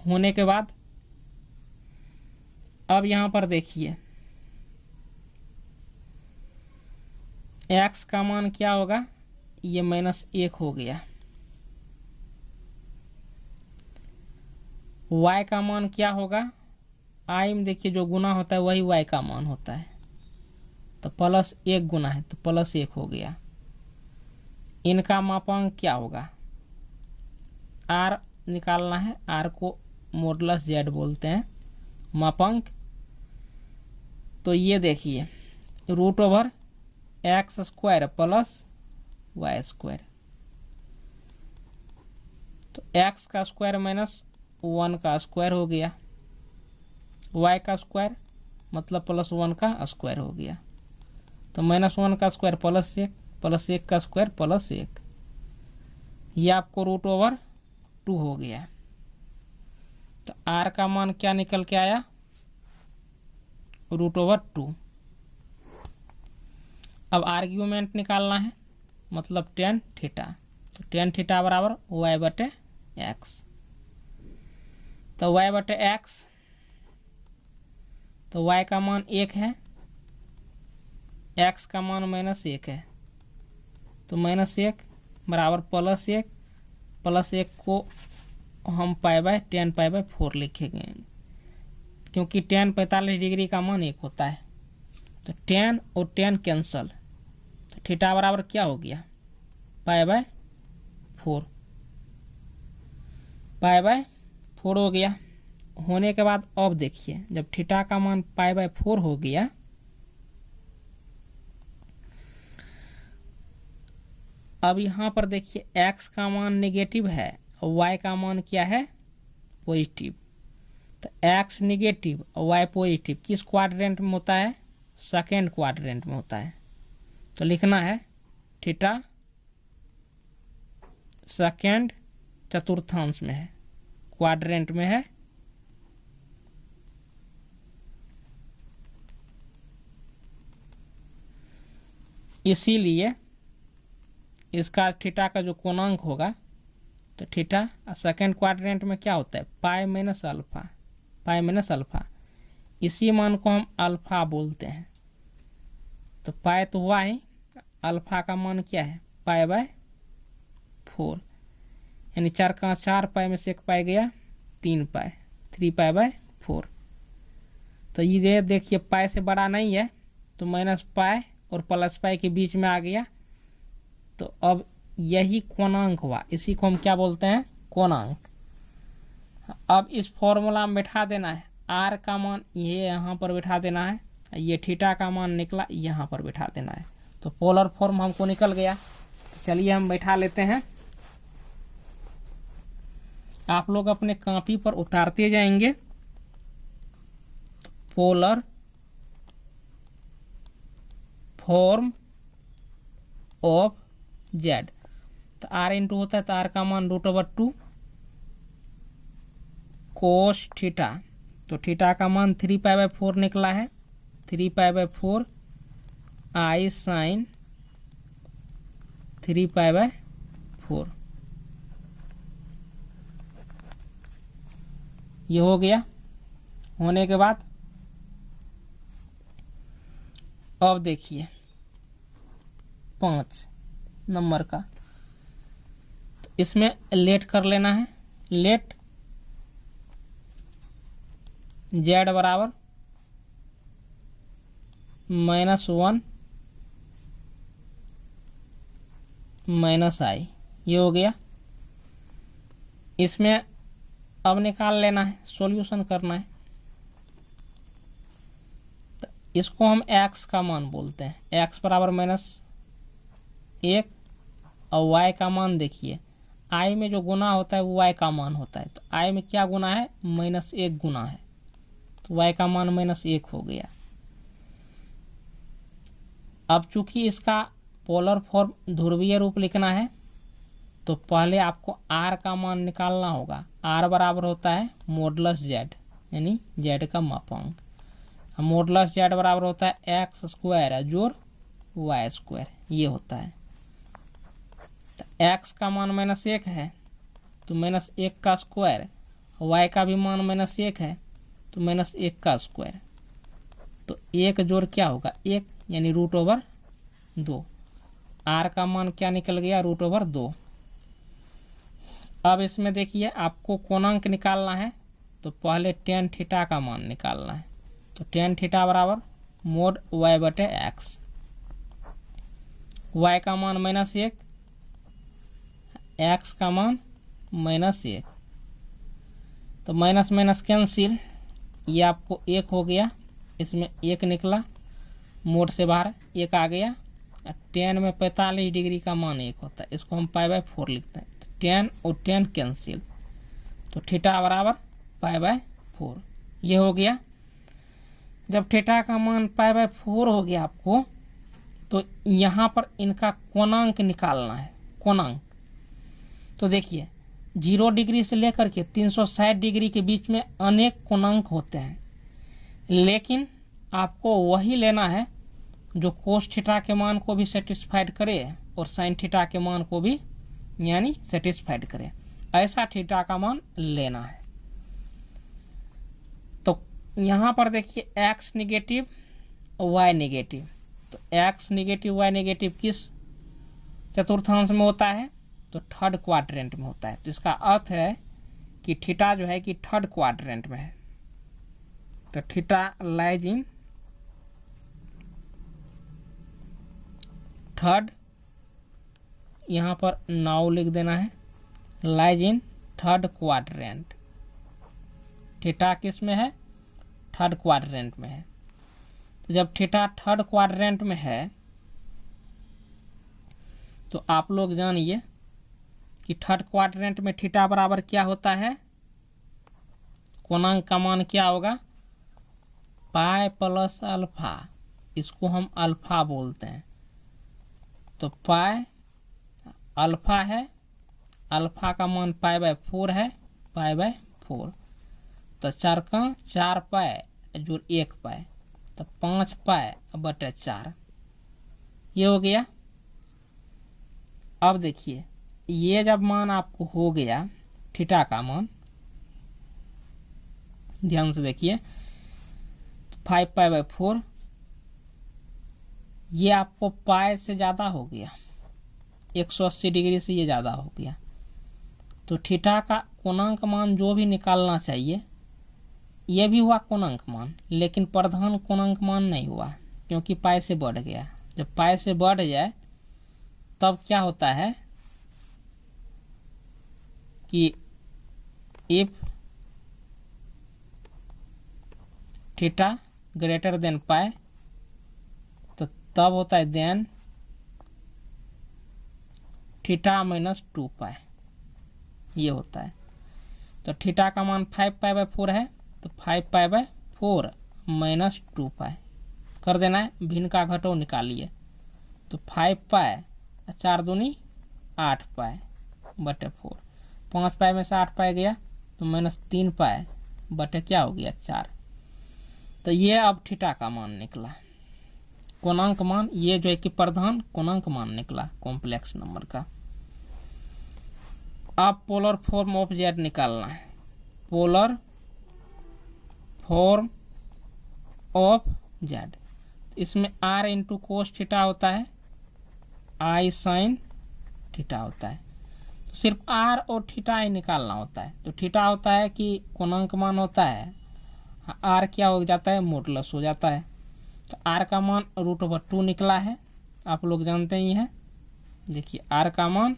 होने के बाद अब यहां पर देखिए x का मान क्या होगा, ये -1 हो गया। y का मान क्या होगा, i में देखिए जो गुना होता है वही y का मान होता है, तो +1 गुना है तो +1 हो गया। इनका मापांक क्या होगा, r निकालना है, r को मॉडुलस z बोलते हैं मापांक। तो ये देखिए √x² प्लस y², तो x का स्क्वायर माइनस 1 का स्क्वायर हो गया, y का स्क्वायर मतलब +1 का स्क्वायर हो गया, तो -1 का स्क्वायर +1 प्लस 1 का स्क्वायर +1, ये आपको √2 हो गया। तो r का मान क्या निकल के आया √2। अब आर्ग्यूमेंट निकालना है, मतलब tan थीटा, तो tan थीटा बराबर y बटे x, तो y बटे x, तो y का मान 1 है, x का मान -1 है, तो -1 बराबर +1 को हम tan पाई बाय 4 लिखेंगे, क्योंकि tan 45 डिग्री का मान 1 होता है, तो tan और tan कैंसल, तो थीटा बराबर क्या हो गया पाई बाय 4 हो गया। होने के बाद अब देखिए जब थीटा का मान पाई बाय 4 हो गया, अब यहाँ पर देखिए x का मान नेगेटिव है और y का मान क्या है पॉजिटिव, तो एक्स निगेटिव और वाई पॉजिटिव किस क्वाड्रेंट में होता है? सेकेंड क्वाड्रेंट में होता है। तो लिखना है थीटा सेकेंड चतुर्थांश में है, क्वाड्रेंट में है। इसीलिए इसका थीटा का जो कोणांक होगा, तो थीटा सेकेंड क्वाड्रेंट में क्या होता है? Pi minus alpha, pi minus alpha. इसी मान को हम अल्फा बोलते हैं। तो पाई तो हुआ ही, अल्फा का मान क्या है? पाई बाय 4, यानी 4 का 4 पाई में से 1 पाई गया 3 पाई, 3 पाई बाय 4। तो ये देखिए पाई से बड़ा नहीं है, तो माइनस पाई और प्लस पाई के बीच में आ गया। तो अब यही कोणांक हुआ, इसी को हम क्या बोलते हैं? कोणांक। अब इस फॉर्मूला में बैठा देना है, आर का मान ये यहाँ पर बैठा देना है, ये थीटा का मान निकला यहाँ पर बैठा देना है। तो पोलर फॉर्म हमको निकल गया। चलिए हम बैठा लेते हैं। आप लोग अपने कॉपी पर उतारते जाएंगे पोलर फॉर्म ऑफ जेड। तो आर इंटू होता है, तो आर का मान √2 कोस थीटा। तो थीटा का मान 3 पाई बाय 4 निकला है, 3 pi by 4 i sine 3 pi by 4। ये हो गया। होने के बाद अब देखिए 5 नंबर का, तो इसमें लेट कर लेना है। लेट जेड बराबर -1 माइनस आई, ये हो गया। इसमें अब निकाल लेना है, सॉल्यूशन करना है। तो इसको हम x का मान बोलते हैं, x बराबर -1 और y का मान देखिए i में जो गुना होता है वो y का मान होता है। तो i में क्या गुना है? -1 गुना है, तो y का मान -1 हो गया। अब चूंकि इसका पोलर फॉर्म ध्रुवीय रूप लिखना है, तो पहले आपको r का मान निकालना होगा। r बराबर होता है मॉडुलस z, यानी z का मापांक। मॉडुलस z बराबर होता है x² जोड़ y², ये होता है। तो x का मान -1 है, तो -1 का स्क्वायर, y का भी मान -1 है, तो -1 का स्क्वायर। तो 1 जोड़ क्या होगा? 1, यानी √2। r का मान क्या निकल गया? √2। अब इसमें देखिए आपको कोणांक निकालना है, तो पहले tan थीटा का मान निकालना है। तो tan थीटा बराबर मोड y/x, y का मान -1, x का मान -1। तो माइनस माइनस कैंसिल, ये आपको 1 हो गया, इसमें 1 निकला, मोड से बाहर 1 आ गया। tan में 45 डिग्री का मान 1 होता है, इसको हम π/4 लिखते हैं। tan और tan कैंसिल, तो थीटा बराबर π/4, ये हो गया। जब थीटा का मान π/4 हो गया आपको, तो यहाँ पर इनका कोणांक निकालना है। कोणांक तो देखिए 0 डिग्री से लेकर के 360 डिग्री के बीच में अनेक कोणांक होते हैं, लेकिन आपको वही लेना है जो कोस थीटा के मान को भी सेटिस्फाइड करे और साइन थीटा के मान को भी यानी सेटिस्फाइड करे, ऐसा थीटा का मान लेना है। तो यहाँ पर देखिए x निगेटिव y निगेटिव, तो x निगेटिव y निगेटिव किस चतुर्थांश में होता है? तो थर्ड क्वाड्रेंट में होता है। तो इसका अर्थ है कि थीटा जो है कि थर्ड क्वाड्रेंट में है। तो थीटा लाइज इन थर्ड, यहाँ पर नाउ लिख देना है, lies in third quadrant. Theta किस में है? थर्ड क्वाड्रेंट में है। तो जब थीटा थर्ड क्वाड्रेंट में है, तो आप लोग जानिए कि थर्ड क्वाड्रेंट में थीटा बराबर क्या होता है? कोणांक का मान क्या होगा, पाई प्लस अल्फा, इसको हम अल्फा बोलते हैं। तो पाई अल्फा है, अल्फा का मान पाई बाय 4 है, पाई बाय 4। तो 4 का 4 पाई जोड़ 1 पाई, तो 5 पाई बटे 4, ये हो गया। अब देखिए ये जब मान आपको हो गया थीटा का मान, ध्यान से देखिए 5 पाई बाय 4, ये आपको पाई से ज़्यादा हो गया, 180 डिग्री से ये ज़्यादा हो गया। तो थीटा का कोणांक मान जो भी निकालना चाहिए, ये भी हुआ कोणांक मान, लेकिन प्रधान कोणांक मान नहीं हुआ क्योंकि पाई से बढ़ गया। जब पाई से बढ़ जाए तब क्या होता है कि if theta greater than pi, तो तब होता है देन थीटा माइनस 2 पाई, ये होता है। तो थीटा का मान 5 पाई बाय 4 है, तो 5 पाई बाय 4 माइनस 2 पाई कर देना है, भिन्न का घटाव निकालिए। तो 5 पाई 4 दूनी 8 पाई बटे 4, 5 पाई में से 8 पाई गया तो माइनस 3 पाई बटे क्या हो गया 4। तो ये अब थीटा का मान निकला, कोणांक मान, ये जो है कि प्रधान कोणांक मान निकला कॉम्प्लेक्स नंबर का। अब पोलर फॉर्म ऑफ जेड निकालना है, पोलर फॉर्म ऑफ जेड। इसमें r इंटू कोस थीटा होता है, i साइन थीटा होता है। तो सिर्फ r और थीटा ही निकालना होता है। तो थीटा होता है कि कोणांक मान होता है, r क्या हो जाता है, मॉडुलस हो जाता है। तो r का मान √2 निकला है, आप लोग जानते ही हैं। देखिए r का मान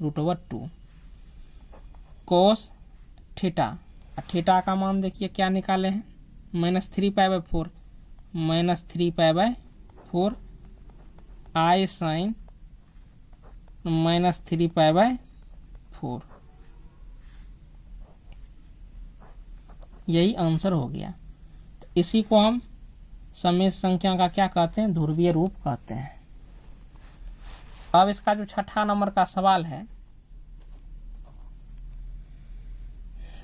√2 कोस थीटा, थीटा का मान देखिए क्या निकाले हैं, -3 pi by 4, -3 pi by 4 i sine -3 pi by 4, यही आंसर हो गया। तो इसी को हम समेय संख्या का क्या कहते हैं, ध्रुवीय रूप कहते हैं। अब इसका जो छठा नंबर का सवाल है,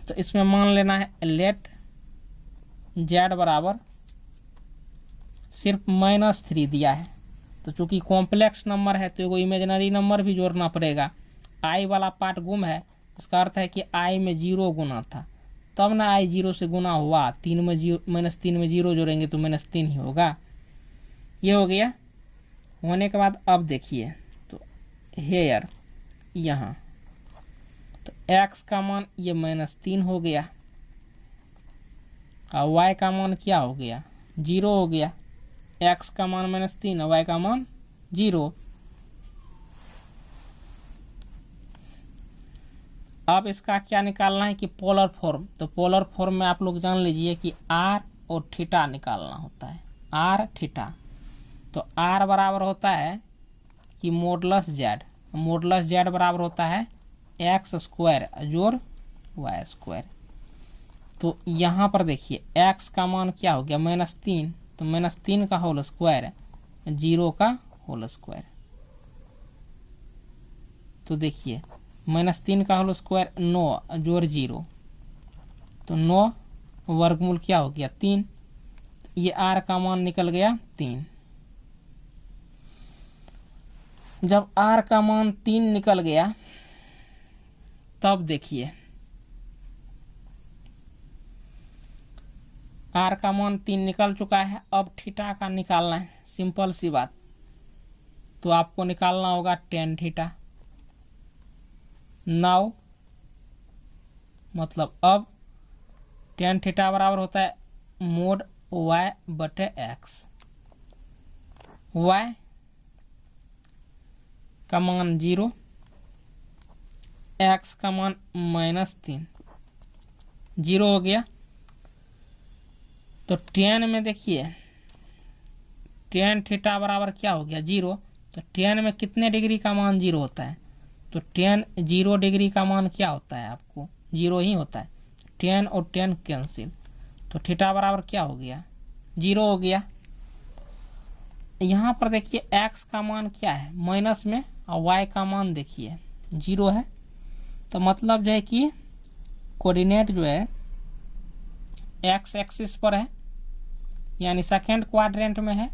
तो इसमें मान लेना है लेट जेड बराबर, सिर्फ -3 दिया है। तो चूंकि कॉम्प्लेक्स नंबर है तो एगो इमेजिनरी नंबर भी जोड़ना पड़ेगा। आई वाला पार्ट गुम है, इसका अर्थ है कि आई में 0 गुना था, तब ना आई 0 से गुना हुआ। 3 में -3 में 0 जोड़ेंगे तो -3 ही होगा। ये हो गया। होने के बाद अब देखिए तो हेयर यहाँ, तो x का मान ये -3 हो गया और y का मान क्या हो गया, 0 हो गया। x का मान -3 और y का मान 0। अब इसका क्या निकालना है कि पोलर फॉर्म। तो पोलर फॉर्म में आप लोग जान लीजिए कि r और थीटा निकालना होता है, r थीटा। तो r बराबर होता है कि मॉडुलस जेड, मॉडुलस जेड बराबर होता है x² जोड़ y²। तो यहाँ पर देखिए x का मान क्या हो गया, -3, तो -3 का होल स्क्वायर, 0 का होल स्क्वायर। तो देखिए -3 का होल स्क्वायर 9 जोड़ 0, तो 9 वर्गमूल क्या हो गया 3। ये r का मान निकल गया 3। जब r का मान 3 निकल गया तब देखिए r का मान 3 निकल चुका है। अब थीटा का निकालना है, सिंपल सी बात। तो आपको निकालना होगा tan थीटा। नाउ मतलब अब tan थीटा बराबर होता है मोड y बटे x। y का मान 0, x का मान -3, 0 हो गया। तो tan में देखिए tan थीटा बराबर क्या हो गया 0। तो tan में कितने डिग्री का मान 0 होता है, तो tan 0 डिग्री का मान क्या होता है, आपको 0 ही होता है। 10 और 10 कैंसिल, तो थीटा बराबर क्या हो गया, 0 हो गया। यहाँ पर देखिए x का मान क्या है माइनस में, और y का मान देखिए 0 है। तो मतलब जो है कि कोऑर्डिनेट जो है x एक्सिस पर है, यानी सेकेंड क्वाड्रेंट में है।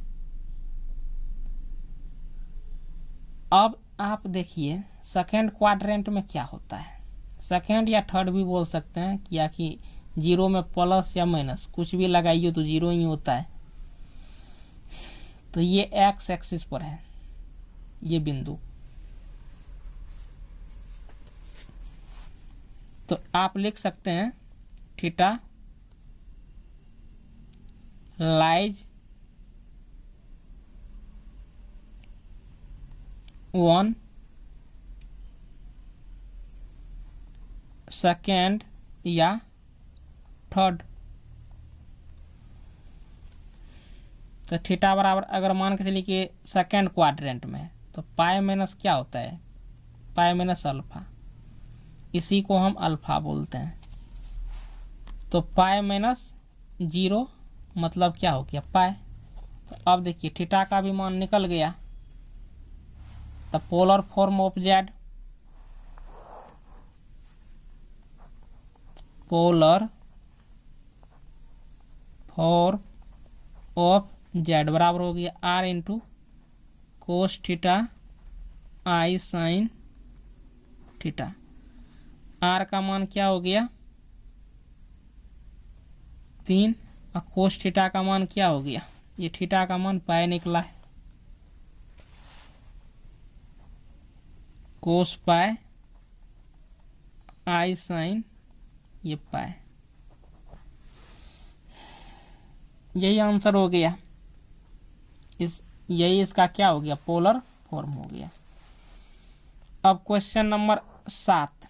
अब आप देखिए सेकेंड क्वाड्रेंट में क्या होता है, सेकेंड या थर्ड भी बोल सकते हैं, क्या कि 0 में प्लस या माइनस कुछ भी लगाइए तो 0 ही होता है। तो ये x एक्सिस पर है ये बिंदु, तो आप लिख सकते हैं थीटा लाइज 1 सेकेंड या थर्ड। तो थीटा बराबर अगर मान के चलिए कि सेकेंड क्वाड्रेंट में है, तो पाई माइनस क्या होता है, पाई माइनस अल्फा, इसी को हम अल्फा बोलते हैं। तो पाई माइनस 0 मतलब क्या हो गया, पाई। तो अब देखिए थीटा का भी मान निकल गया। तो polar form of Z, polar form of Z बराबर हो गया r into cos theta i sine theta. r का मान क्या हो गया 3, और कोस थीटा का मान क्या हो गया, ये थीटा का मान पाई निकला है, कोस पाई आई साइन ये पाई। यही आंसर हो गया, यही इसका क्या हो गया, पोलर फॉर्म हो गया। अब क्वेश्चन नंबर 7,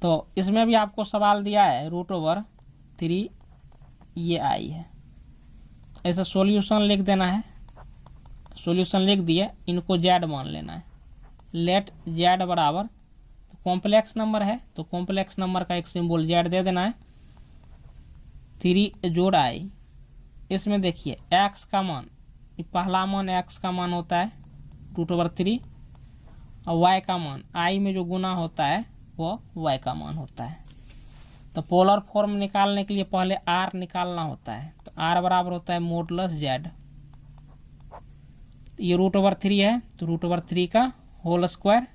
तो इसमें भी आपको सवाल दिया है √3 ये आई है, ऐसा सॉल्यूशन लिख देना है। सॉल्यूशन लिख दिए, इनको जेड मान लेना है। लेट जेड बराबर, तो कॉम्प्लेक्स नंबर है तो कॉम्प्लेक्स नंबर का एक सिंबल जेड दे देना है, 3 जोड़ आई। इसमें देखिए x का मान, पहला मान x का मान होता है √3, और y का मान i में जो गुना होता है वो y का मान होता है। तो पोलर फॉर्म निकालने के लिए पहले r निकालना होता है, तो r बराबर होता है मोडुलस z। ये √3 है तो √3 का होल स्क्वायर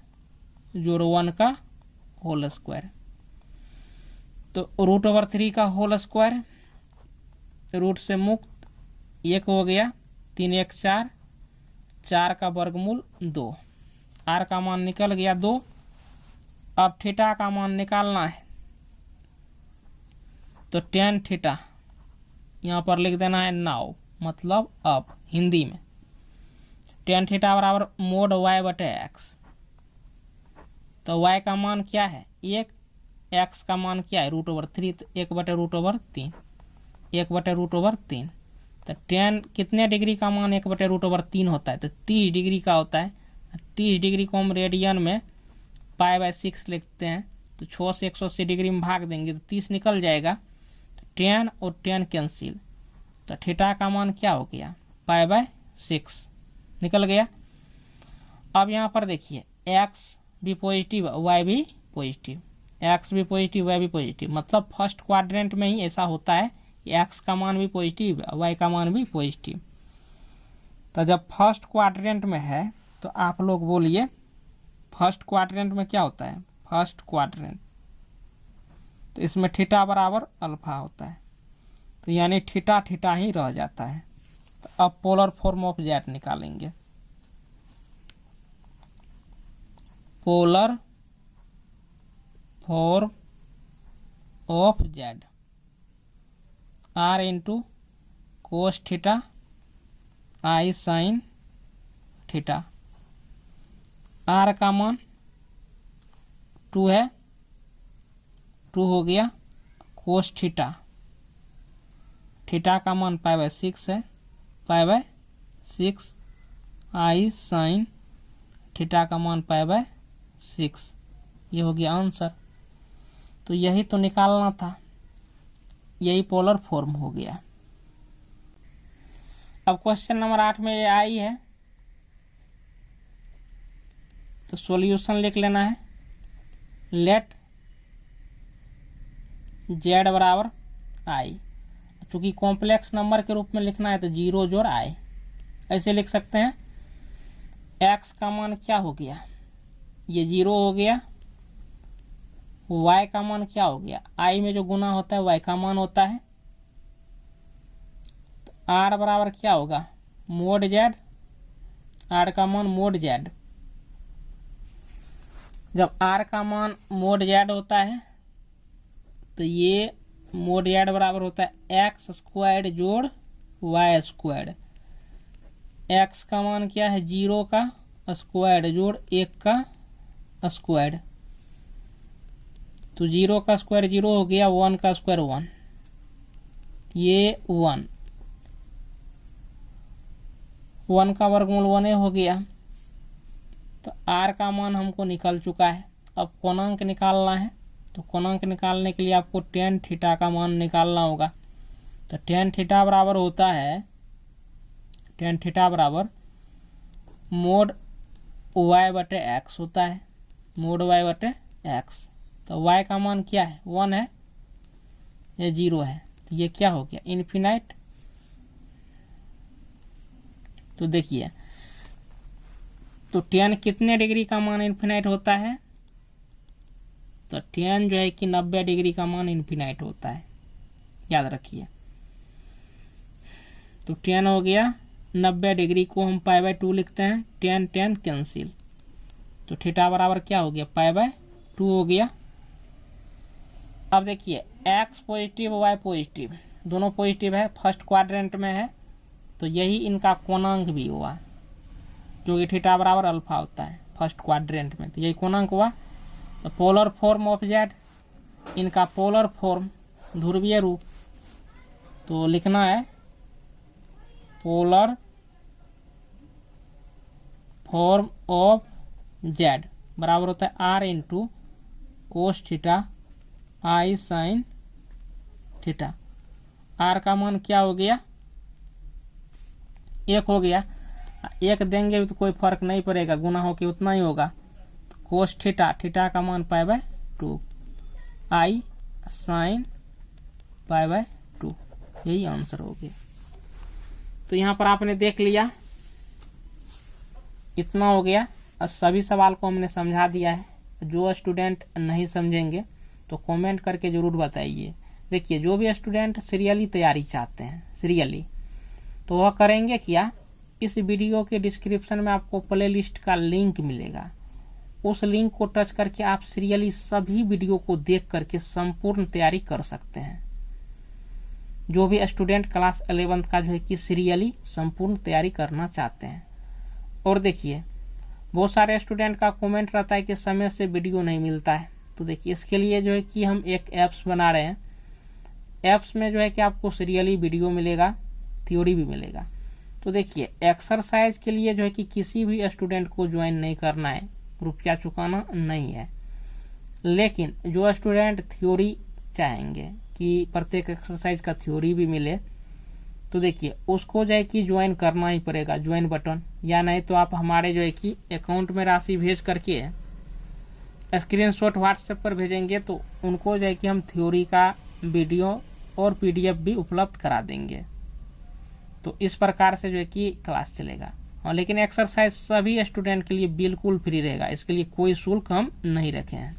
जोड़ 1 का होल स्क्वायर। तो √3 का होल स्क्वायर, रूट से मुक्त 1 हो गया, 3 1 4, 4 का वर्गमूल 2, r का मान निकल गया 2। अब थीटा का मान निकालना है, तो tan थीटा यहाँ पर लिख देना है 9, मतलब अब हिंदी में tan थीटा बराबर मोड y/x। तो y का मान क्या है 1, x का मान क्या है √3, तो 1/√3, 1/√3। तो tan कितने डिग्री का मान 1/√3 होता है, तो 30 डिग्री का होता है। 30 डिग्री को हम रेडियन में π/6 लिखते हैं, तो 6 से 180 डिग्री में भाग देंगे तो 30 निकल जाएगा। तो tan और tan कैंसिल, तो थीटा का मान क्या हो गया π/6 निकल गया। अब यहाँ पर देखिए x भी पॉजिटिव y भी पॉजिटिव, x भी पॉजिटिव y भी पॉजिटिव, मतलब फर्स्ट क्वाड्रेंट में ही ऐसा होता है कि x का मान भी पॉजिटिव y का मान भी पॉजिटिव। तो जब फर्स्ट क्वाड्रेंट में है तो आप लोग बोलिए फर्स्ट क्वाड्रेंट में क्या होता है, फर्स्ट क्वाड्रेंट, तो इसमें थीटा बराबर अल्फा होता है, तो यानी थीटा थीटा ही रह जाता है। तो अब पोलर फॉर्म ऑफ जेड निकालेंगे, polar form of Z r into cos theta i sine theta. r का मान 2 है, 2 हो गया, कोस थीटा, थीटा का मान π/6 है, π/6 आई साइन थीटा का मान π/6, ये हो गया आंसर। तो यही तो निकालना था, यही पोलर फॉर्म हो गया। अब क्वेश्चन नंबर 8 में ये आई है, तो सॉल्यूशन लिख लेना है। लेट जेड बराबर आई, चूंकि कॉम्प्लेक्स नंबर के रूप में लिखना है तो 0 जोड़ आई, ऐसे लिख सकते हैं। एक्स का मान क्या हो गया, ये 0 हो गया। y का मान क्या हो गया, i में जो गुना होता है y का मान होता है। तो r बराबर क्या होगा, मोड z, r का मान मोड z। जब r का मान मोड z होता है तो ये मोड z बराबर होता है एक्स स्क्वायर्ड जोड़ वाई स्क्वायर्ड। x का मान क्या है, 0 का स्क्वायर्ड जोड़ 1 का स्क्वायर्ड। तो 0 का स्क्वायर 0 हो गया, 1 का स्क्वायर 1, ये 1 का वर्गमूल 1 हो गया। तो r का मान हमको निकल चुका है। अब कोणांक निकालना है, तो कोणांक निकालने के लिए आपको tan थीटा का मान निकालना होगा। तो tan थीटा बराबर होता है, tan थीटा बराबर मोड y बटे एक्स होता है, मोड y बटे एक्स। तो y का मान क्या है, 1 है, ये 0 है, तो ये क्या हो गया, इन्फिनाइट। तो देखिए, तो tan कितने डिग्री का मान इन्फिनाइट होता है, तो tan जो है कि 90 डिग्री का मान इन्फिनाइट होता है, याद रखिए। तो tan हो गया 90 डिग्री को हम π/2 लिखते हैं, tan कैंसिल। तो थीटा बराबर क्या हो गया, π/2 हो गया। अब देखिए, x पॉजिटिव y पॉजिटिव, दोनों पॉजिटिव है, फर्स्ट क्वाड्रेंट में है, तो यही इनका कोणांक भी हुआ, जो कि थीटा बराबर अल्फा होता है फर्स्ट क्वाड्रेंट में, तो यही कोणांक हुआ। तो पोलर फॉर्म ऑफ जेड, इनका पोलर फॉर्म ध्रुवीय रूप, तो लिखना है पोलर फॉर्म ऑफ जेड बराबर होता है r into cos theta i sine theta. R का मान क्या हो गया, 1 हो गया। 1 देंगे तो कोई फर्क नहीं पड़ेगा, गुना हो के उतना ही होगा। तो कोस थीटा, थीटा का मान π/2, आई साइन π/2, यही आंसर हो गया। तो यहाँ पर आपने देख लिया, इतना हो गया। और सभी सवाल को हमने समझा दिया है। जो स्टूडेंट नहीं समझेंगे तो कमेंट करके ज़रूर बताइए। देखिए, जो भी स्टूडेंट सीरियली तैयारी चाहते हैं, सीरियली, तो वह करेंगे क्या, इस वीडियो के डिस्क्रिप्शन में आपको प्ले लिस्ट का लिंक मिलेगा। उस लिंक को टच करके आप सीरियली सभी वीडियो को देख करके संपूर्ण तैयारी कर सकते हैं। जो भी स्टूडेंट क्लास 11 का जो है कि सीरियली संपूर्ण तैयारी करना चाहते हैं। और देखिए, बहुत सारे स्टूडेंट का कमेंट रहता है कि समय से वीडियो नहीं मिलता है। तो देखिए, इसके लिए जो है कि हम एक ऐप्स बना रहे हैं। ऐप्स में जो है कि आपको सीरियली वीडियो मिलेगा, थ्योरी भी मिलेगा। तो देखिए, एक्सरसाइज के लिए जो है कि किसी भी स्टूडेंट को ज्वाइन नहीं करना है, रुपया चुकाना नहीं है। लेकिन जो स्टूडेंट थ्योरी चाहेंगे कि प्रत्येक एक्सरसाइज का थ्योरी भी मिले, तो देखिए उसको जो है कि ज्वाइन करना ही पड़ेगा, ज्वाइन बटन। या नहीं तो आप हमारे जो है कि अकाउंट में राशि भेज करके स्क्रीनशॉट व्हाट्सएप पर भेजेंगे, तो उनको जो है कि हम थ्योरी का वीडियो और PDF भी उपलब्ध करा देंगे। तो इस प्रकार से जो है कि क्लास चलेगा। और लेकिन एक्सरसाइज सभी स्टूडेंट के लिए बिल्कुल फ्री रहेगा, इसके लिए कोई शुल्क हम नहीं रखे हैं।